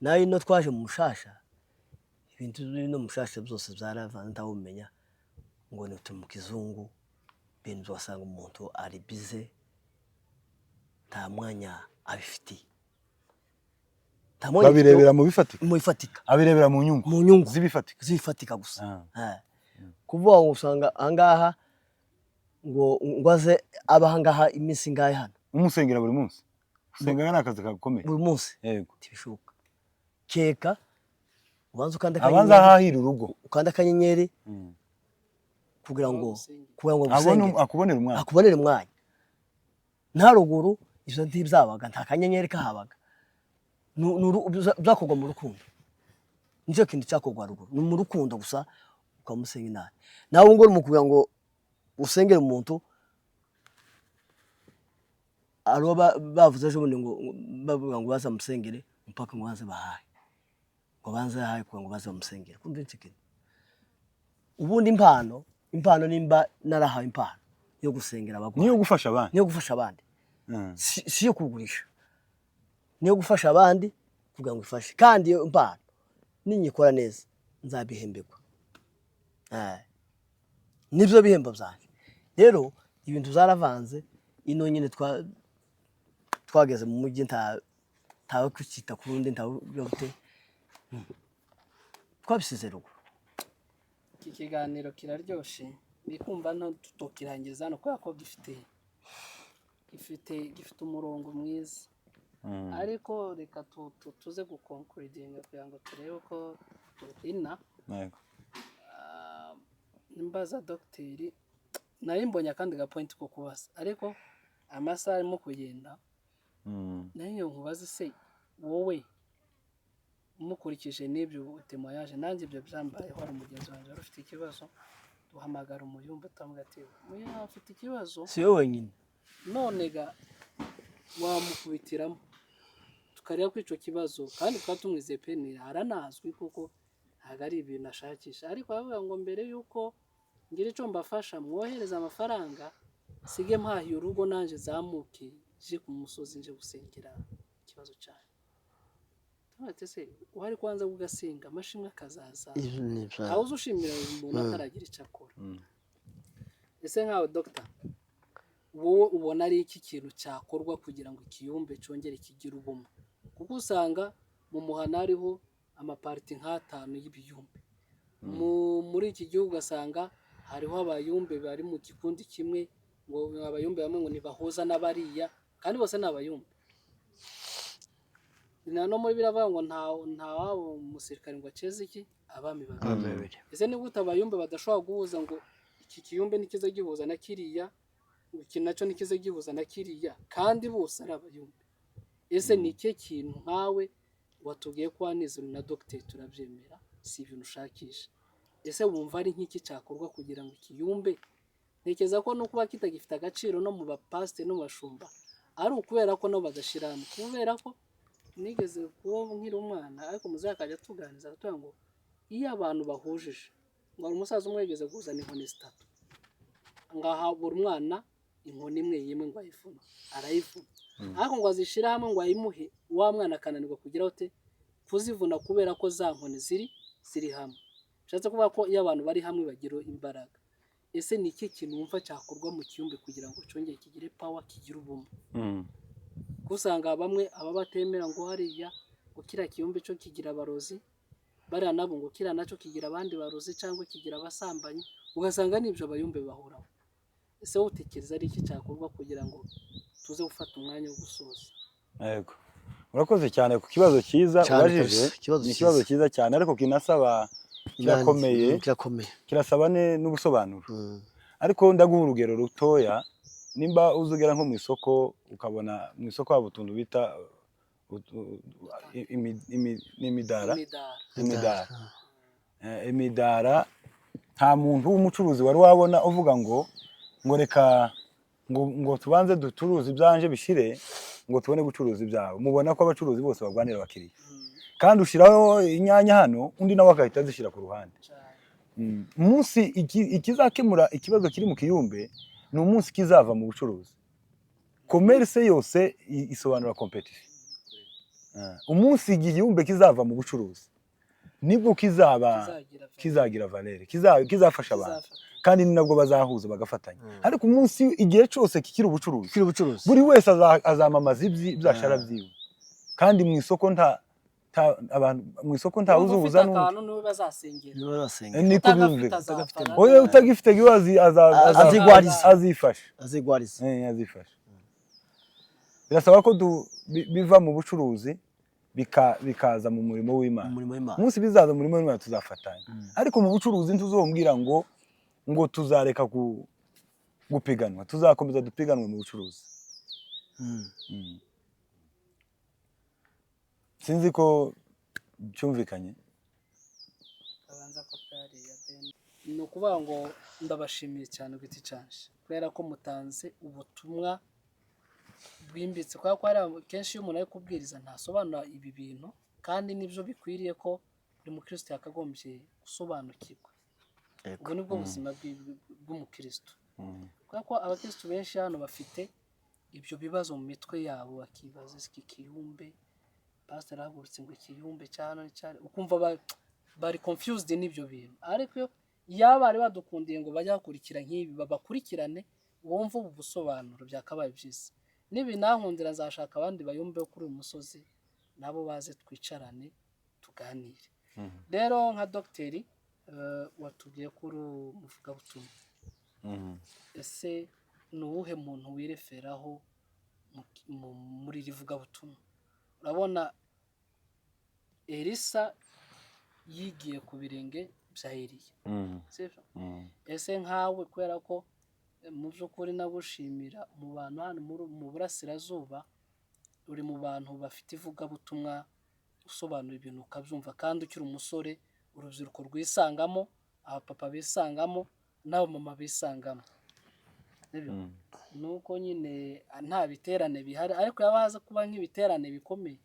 nayo ino twaje mu mushasha ibintu bino mushasha byose byaravanze ndabumenya ngo ni mu kizungu bintu wasanga umuntu ari bize nta mwanya abifitiye babirebera mu bifatika abirebera mu nyungu zibifatika gusa kuvuga ngo usanga angaha ngo ngwaze abahangaha iminsi ngahe hano umusengera buri munsi usenga n'akazi kagukomeye buri munsi yego tibishoboka keka ubanza ukanda abanza hahira urugo ukanda kanyenyeri kugira ngo akubonere umwanya nta ruguru ivyo ntibyabaga nta kanyenyeri kahabaga byakogwa mu rukundo nicyo kintu cyakogwa ruguru ni mu rukundo gusa ukamusenga nawe nawe ngo kugira ngo usengere umuntu aro bavuze ejo bundi ngo bavuga ngo baza musengere mpaka ngo baze bahaye ngo banze haye kugira ngo baze bamusengere kumva iki kintu ubundi impano nimba narahawe impano yo gusengera abagore niyo gufasha abandi si yo kugurisha niyo gufasha abandi kugira ngo ifashe kandi iyo impano ninyikora neza nzabihembekwa nibyo bihembo byanjye rero ibintu zaravanze ino nyine twageze mu mujyi ntawe kwicita ku rundi ntawe byote twabisize ruguru iki kiganiro kiraryoshe ndikumva no tutokirangiza hano kubera ko gifite umurongo mwiza ariko reka tuze gukonkuridinga kugira ngo turebe ko tuhina nimbaza dogiteri nari mbonye akandi gapointi ko kubaza ariko amasaha arimo kugenda nayo nkubaze se wowe mukurikije n'ibyo temoyage nanjye ibyo byambayeho hari umugenzi wanjye wari ufite ikibazo duhamagara umuyumba tutamubwira ati muya afite ikibazo si wowe wenyine none ga wamukubitiramo tukareba ko icyo kibazo kandi twaba tumwizeye pe haranazwi kuko ntabwo ari ibintu ashakisha ariko aravuga ngo mbere y'uko ngira icyo mbafasha mwohereza amafaranga sige mpahiye urugo nanjye zamuke je ku musozi nje gusengera ikibazo cyane tumate se uhari kwanza gugasenga amashimwe akazaza aho uzushimira umuntu ataragira icyo akora ese nkawe doctor wowe ubona ari iki kintu cyakorwa kugira ngo ikiyumbe cyongere kigire ubumwe kuko usanga mu muhana hariho amaparti nk'atanu y'ibiyumbe muri iki gihugu ugasanga hariho abayumbe bari mu gikundi kimwe ngo abayumbe bamwe ngo nibahuza n'abariya kandi bose ni abayumbe no muri biravuga ngo nta wabo umusirikare ngo aceze iki abami babiri ese ni gute abayumbe badashobora guhuza ngo iki kiyumbe nikize gihuza na kiriya iki nacyo nikize gihuza na kiriya kandi bose ari abayumbe ese ni iki kintu nkawe watubwiye ko wanizero na dogiteri turabyemera si ibintu ushakisha ese wumva ari nk'iki cyakorwa kugira ngo ikiyumbe ntekereza ko no kuba kitagifite agaciro no mu bapasite no mu bashumba ari ukubera ko nabo badashira hamwe kubera ko nigeze kuba nkiri umwana ariko muzakajya tuganiza tuvuga ngo iyo abantu bahujije ngo umusaza umwe yigeze kuzana inkoni 3 ngaha buri mwana inkoni imwe yimwe ngo ayifune arayifuna ariko ngo azishira hamwe ngo ayimuhe wa mwana akananirwa kugira ute kuzivuna kubera ko za nkoni ziri hamwe nshatse kuvuga ko iyo abantu bari hamwe bagira imbaraga ese ni iki kintu wumva cyakorwa mu kiyumbe kugira ngo cyongere kigire power kigire ubumwe kusanga bamwe aba batemera ngo hariya ukira kiyumbe cyo kigira abarozi bari nabo ngo kira nacyo kigira abandi barozi cyangwa kigira abasambanyi ugasanga nibyo abayumbe bahuraho ese utekereza ari iki cyakorwa kugira ngo tuze gufata umwanya wo gusoza yego urakoze cyane ku kibazo cyiza ubajije ni ikibazo cyiza cyane ariko kinasaba kirakomeye kirasaba n'ubusobanuro ariko ndaguha urugero rutoya nimba uzugera nko mu isoko ukabona mu isoko haba utuntu bita imidara nta muntu w'umucuruzi wari wabona uvuga ngo reka ngo tubanze ducuruze ibyanje bishire ngo tubone gucuruza ibyawe mubona ko abacuruzi bose bagwanira abakiriya kandi ushiraho inyanya hano undi nawe akahita zishira ku ruhande umunsi ikizakemura ikibazo kiri mu kiyumbe ni umunsi kizava mu bucuruzi commerce yose isobanura competition umunsi igiyumbe kizava mu bucuruzi nibwo kizagira valere kizafasha abantu kandi ni nabwo bazahuza bagafatanya ariko umunsi igihe cyose kikiri ubucuruzi buri wese azamamaza ibyashara byiwe kandi mu isoko nta uzubuza n'undi bazasengera niko byumvira oya utagifite giwazi azifasha birasaba ko biva mu bucuruzi bikaza mu murimo w'Imana umunsi bizaza mu murimo w'Imana tuzafatanya ariko mu bucuruzi ntuzombwira ngo tuzareka gupiganwa tuzakomeza dupiganwe mu bucuruzi sinzi ko cyumvikanye ni ukuvuga ngo ndabashimiye cyane giti cyanje kubera ko mutanze ubutumwa bwimbitse kubera ko hari kenshi iyo umuntu ari kubwiriza ntasobanura ibi bintu kandi nibyo bikwiriye ko buri mukristo yakagombye gusobanukirwa ubwo nibwo buzima bw'umukristo kubera ko abakristo benshi hano bafite ibyo bibazo mu mitwe yabo bakibaza iki kiyumbe pastor ahagurutse ngo ikiyumbe cyane ukumva bari confused n'ibyo bintu ariko yaba bari badukundiye ngo bajya bakurikira nk'ibi babakurikirane wumva ubu busobanuro byakabaye byiza nibinankundira nzashaka abandi bayumbe kuri uyu musozi nabo baze twicarane tuganire rero nka dogiteri watubwiye kuri umuvugabutumwa ese ni uwuhe muntu wireferaho muri rivugabutumwa urabona Elisa yigiye ku birenge bya Eliya sibyo ese nkawe kubera ko mu by'ukuri nagushimira mu bantu hano mu burasirazuba uri mu bantu bafite ivugabutumwa usobanura ibintu ukabyumva kandi ukiri umusore urubyiruko rwisangamo abapapa bisangamo n'abamama bisangamo nuko nyine nta biterane bihari ariko yaba haza kuba nk'ibiterane bikomeye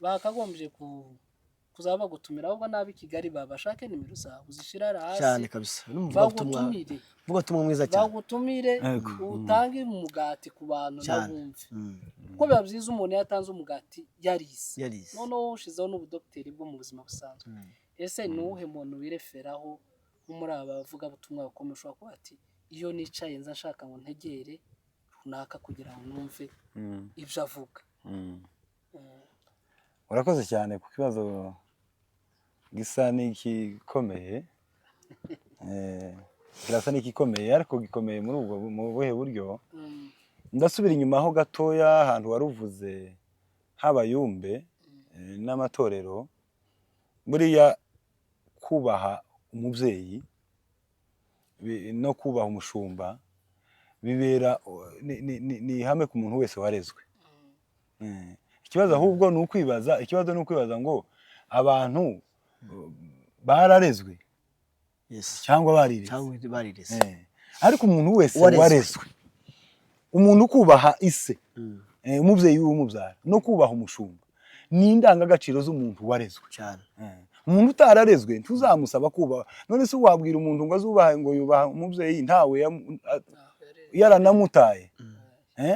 bakagombye kuzaba bagutumira ahubwo n'ab'i Kigali babashake nimero zawe uzishira hasi cyane kabisa bagutumire vugatumwa mwiza cyane bagutumire utange umugati ku bantu n'abumve kuko biba byiza umuntu yatanze umugati yarize noneho ushizeho n'ubudokiteri bwo mu buzima busanzwe ese nuhe muntu wireferaho muri aba bavuga butumwa bakomeye ushobora kuba ati iyo nicaye nza nshaka ngo ntegere runaka kugira ngo numve ibyo avuga urakoze cyane ku kibazo gisa n'igikomeye kirasa n'igikomeye ariko gikomeye muri ubwo mu buhe buryo ndasubira inyuma ho gatoya ahantu waruvuze h'abayumbe n'amatorero buriya kubaha umubyeyi no kubaha umushumba bibera ni ihame ku muntu wese warezwe ikibazo ahubwo ni ukwibaza ngo abantu bararezwe cyangwa barireze ariko umuntu wese warezwe umuntu kubaha ise umubyeyi w'umubyara no kubaha umushumba ni indangagaciro z'umuntu warezwe cyane umuntu utararezwe tuzamusaba kubaha none se wabwira umuntu ngo azubaha ngo yubaha umubyeyi ntawe yaranamutaye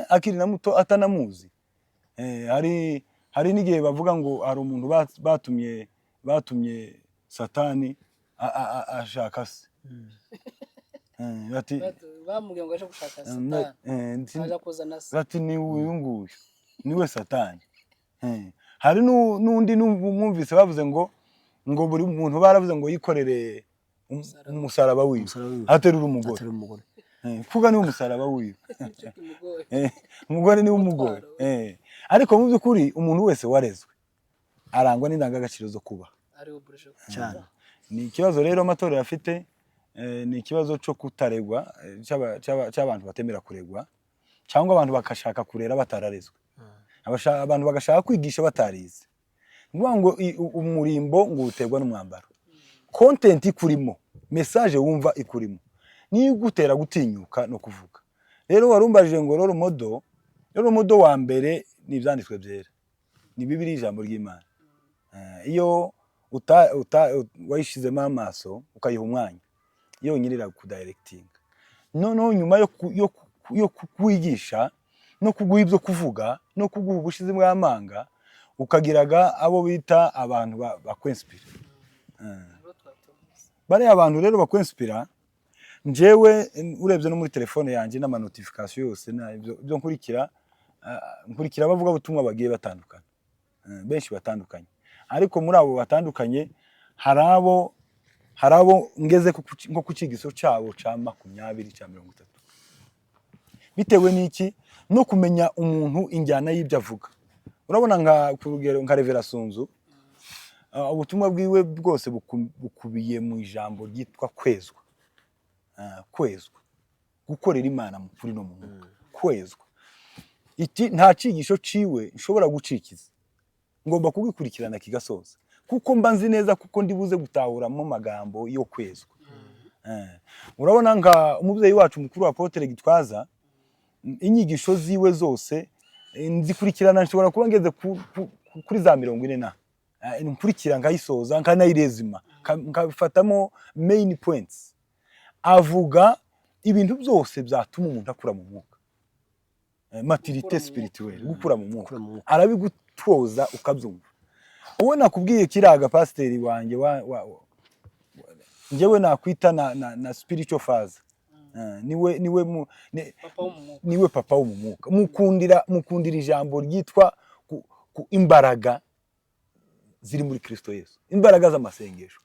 akiri na muto atanamuzi hari n'igihe bavuga ngo hari umuntu batumye satani ashaka se bamubwiye ngo aje gushaka satani aje kuzana se bati ni uyu nguyu niwe satani hari n'undi mwumvise bavuze ngo buri muntu baravuze ngo yikorere umusaraba wiwe aterura umugore kuvuga niwe umusaraba wiwe umugore niwe umugore ariko mu by'ukuri umuntu wese warezwe arangwa n'indangagaciro zo kubaha cyane ni ikibazo rero amatorero afite ni ikibazo cyo kutaregwa cy'abantu batemera kuregwa cyangwa abantu bagashaka kurera batararezwe abantu bagashaka kwigisha batarize nguvuga ngo umurimbo ngo uterwa n'umwambaro content ikurimo message wumva ikurimo ni gutera gutinyuka no kuvuga rero warumbajije ngo rero modo wa mbere ni ibyanditswe byera ni Bibiliya ijambo ry'Imana iyo wayishizemo amaso ukayiha umwanya iyo nyirira ku directing noneho nyuma yo kwigisha no kuguha ibyo kuvuga no kuguha ubushizi bw'amanga ukagiraga abo bita abantu bakwinspira bariya abantu rero bakwinspira njyewe urebye no muri telefone yanjye n'ama notification yose ibyo nkurikira bavuga butumwa bagiye batandukana benshi batandukanye ariko muri abo batandukanye hari abo ngeze nko ku kigiso cyabo ca 20 ca 30 bitewe n'iki no kumenya umuntu injyana y'ibyo avuga urabona ku rugero nka Revera Sunzu ubutumwa bwiwe bwose bukubiye mu ijambo ryitwa kwezwa gukorera Imana mu kuri no mu mwuka kwezwa iki nta cigisho ciwe nshobora gucikiza ngomba kugikurikirana kigasoza kuko mba nzi neza kuko ndibuze gutahuramo magambo yo kwezwa urabona nka umubyeyi wacu mukuru wa Apotre Gitwaza inyigisho ziwe zose nzikurikirana nshobora kuba ngeze kuri za 40 na nkurikira ngayisoza nkanayirezima nkabifatamo main points avuga ibintu byose byatuma umuntu akura mu mwuka maturité spirituelle gukura mu mwuka arabigutoza ukabyumva uwo nakubwiye kiraga pasiteri wanjye njyewe nakwita na spiritual father niwe papa wo mu mwuka mukundira ijambo ryitwa imbaraga ziri muri Kristo Yesu imbaraga z'amasengesho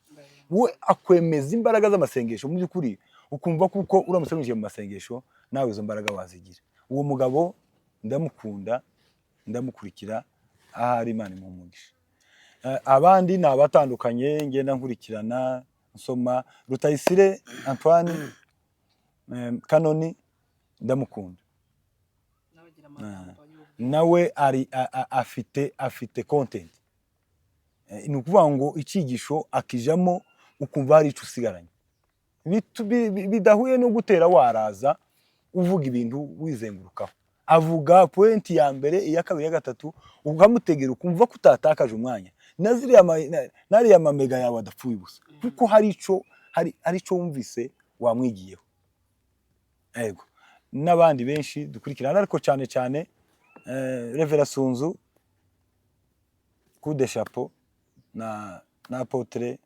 we akwemeza imbaraga z'amasengesho mu by'ukuri ukumva kuko uramutse winjiye mu masengesho nawe izo mbaraga wazigira uwo mugabo ndamukunda ndamukurikira ahari Imana imumugisha abandi nabatandukanye ngenda nkurikirana nsoma Rutayisire Antoine Kanoni ndamukunda nabagira amagambo nawe ari afite content ni ukuvuga ngo icyigisho akijamo ukumva hari icyo usigaranye bidahuye no gutera waraza uvuga ibintu wizengurukaho avuga pointi ya mbere iya kabiri ya gatatu ukamutegera ukumva ko utatakaje umwanya nariya mamega yawe adapfuye ubusa kuko hari icyo wumvise wamwigiyeho yego n'abandi benshi dukurikirana ariko cyane cyane Revera Sunzu Coup de Chapeau na Apotre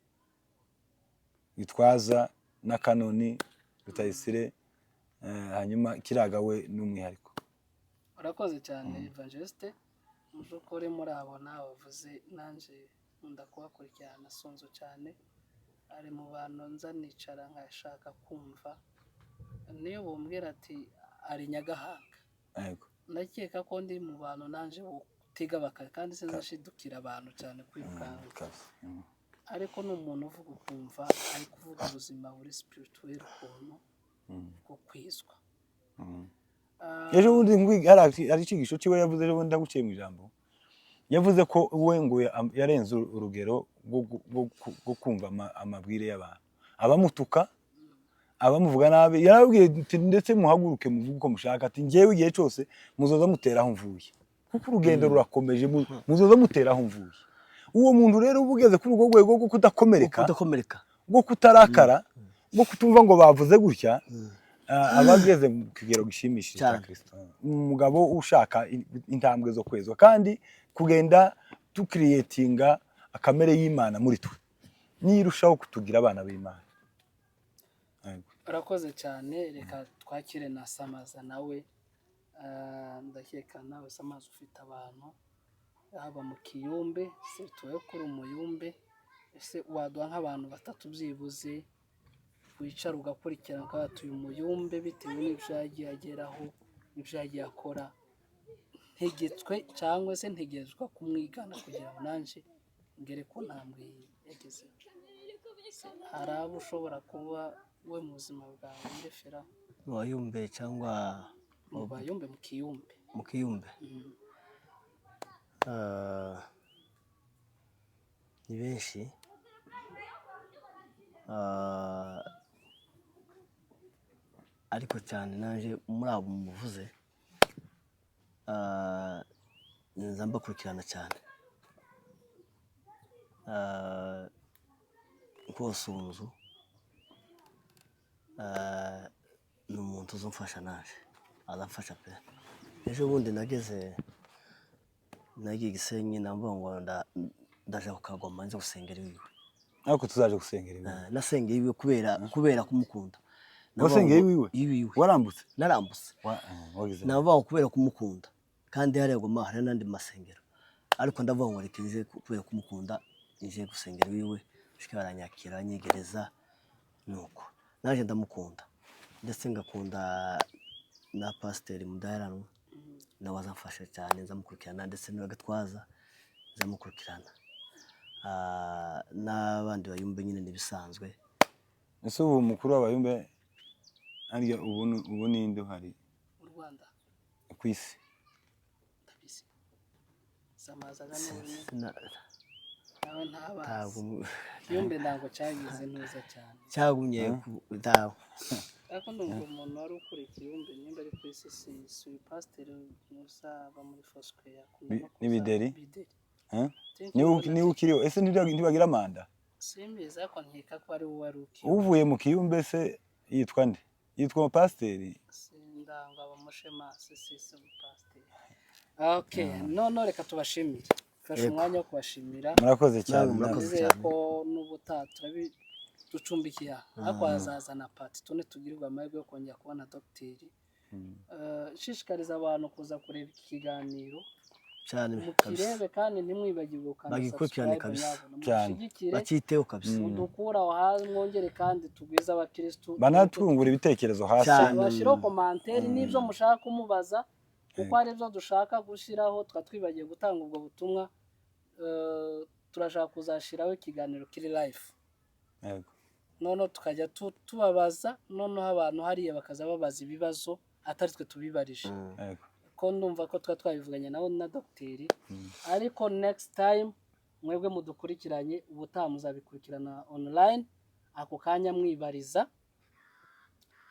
Gitwaza na Kanoni Rutayisire hanyuma kiragawe n'umwihariko. urakoze cyane Evangeliste mu by'ukuri muri abo nabavuze nanje nkunda kubakurikirana Sunzu cyane ari mu bantu nza nicara nkashaka kumva niyo bumbwira ati ari Nyagahanga Yego. ndakeka ko ndi mu bantu nanje butega bakari kandi sinzashidukira abantu cyane kwirukanka ariko ni umuntu uvuga ukumva ari kuvuga ubuzima buri spirituel ukuntu bwo kwizwa ejo bundi hari icyigisho cyiwe yavuze ejo bundi ndaguciye mu ijambo yavuze ko we ngo yarenze urugero rwo kumva amabwire y'abantu abamutuka abamuvuga nabi yarabwiye ndetse muhaguruke muvuge uko mushaka ati njyewe igihe cyose muzoza muteraho mvuye kuko urugendo rurakomeje muzoza muteraho mvuye uwo muntu rero ubugeze kuri urwo rwego rwo kudakomereka rwo kutarakara rwo kutumva ngo bavuze gutya abageze mu kigero gishimishije cya Kristo umugabo ushaka intambwe zo kwezwa kandi kugenda tukiriyetinga akamere y'Imana muri twe nirushaho kutugira abana b'Imana. urakoze cyane reka twakire na Samaza nawe ndakeka nawe Samaza ufite abantu haba mu Kiyumbe se tuwe kuri umuyumbe ese waduha nk'abantu batatu byibuze wicara ugakurikirana ko atuye umuyumbe bitewe n'ibyo yagiye ageraho n'ibyo yagiye akora ntegetswe cyangwa se ntegezwa kumwigana kugira ngo nanje ngere ku ntambwe yageze hari abo ushobora kuba we mu buzima bwawe ndefera mu bayumbe cyangwa mu bayumbe mu Kiyumbe ni benshi ariko cyane naje muri abo muvuze nza mbakurikirana cyane Sunzu ni umuntu uzumfasha naje azamfasha pe ejo bundi nagiye Gisenyi namvuga ngo ndaje ku Kagoma nze gusengera iwe ariko tuzaje gusengera iwe nasengeye iwe kubera kumukunda wasengeye iwe warambutse narambutse navuga kubera kumukunda kandi hari Goma hari nandi masengero ariko ndavuga ngo retize kubera kumukunda nje gusengera iwe shika baranyakira banyegereza nuko naje ndamukunda ndetse ngakunda na pasiteri Mudaheranwa nawe azamfasha cyane nzamukurikirana ndetse n'Agatwaza nzamukurikirana n'abandi bayumbe nyine nibisanzwe ese ubu mukuru w'abayumbe ariya ubu ninde uhari mu Rwanda ku isi tabisi Samaza nawe ntabazi Kiyumbe ntabwo cyagize neza cyane cyagumye dawe ariko ndumva umuntu wari ukuriye Kiyumbe nimba ari ku isi si pasiteri Musaba muri Foursquare n'ibideri ni ukiriho ese ntibagira manda simbizi ariko nkeka ko ari wowe wari ukiriho uvuye mu Kiyumbe se yitwa nde yitwa pasiteri sindanga abamushemasi sisi pasiteri okay none reka tubashimire fasha umwanya wo kubashimira murakoze cyane ko n'ubutaha ducumbikiye ariko hazazana pati tune tugirirwa amahirwe yo kongera kubona dogiteri shishikariza abantu kuza kureba iki kiganiro cyane mukirebe kandi ntimwibagirwe bagikurikirane kabisa cyane bakiteho kabisa dukura aho hanze mwongere kandi tugwiza abakristo banatungura ibitekerezo hasi bashiraho komanteri n'ibyo mushaka kumubaza kuko ari byo dushaka gushyiraho twatwibagiye gutanga ubwo butumwa turashaka kuzashiraho ikiganiro kiri live noneho tukajya tubabaza, noneho abantu hariya bakaza babaza ibibazo atari twe tubibarije. Yego. Ko ndumva ko twabivuganye nabo na dogiteri, ariko next time mwebwe mudukurikiranye ubutaha muzabikurikirana online, ako kanya mwibariza,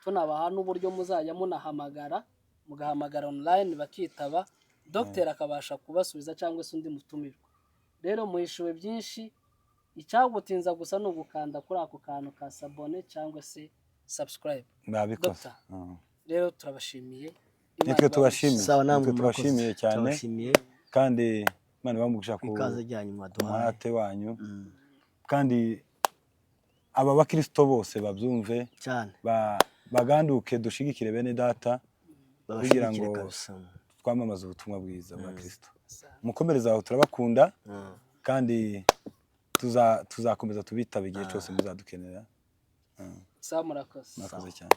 tunabaha n'uburyo muzajya munahamagara, mugahamagara online bakitaba, dogiteri akabasha kubasubiza cyangwa se undi mutumirwa. Rero muhishuwe byinshi, icyagutinza gusa ni ugukanda kuri ako kantu ka sabone cyangwa se subscribe. Nabikoze. Rero turabashimiye. Nitwe tubashimiye. Sawa, namwe tubashimiye cyane. Tubashimiye. Kandi Imana bamugisha ku ikaze ryanyu mwaduhaye. umuhate wanyu. Kandi aba bakristo bose babyumve cyane. Baganduke dushigikire bene data kugira ngo kabisa. twamamaze ubutumwa bwiza bwa Kristo. Mukomereza aho, turabakunda kandi tuzakomeza tubitaba igihe cyose muzadukenera. Murakoze. Murakoze cyane.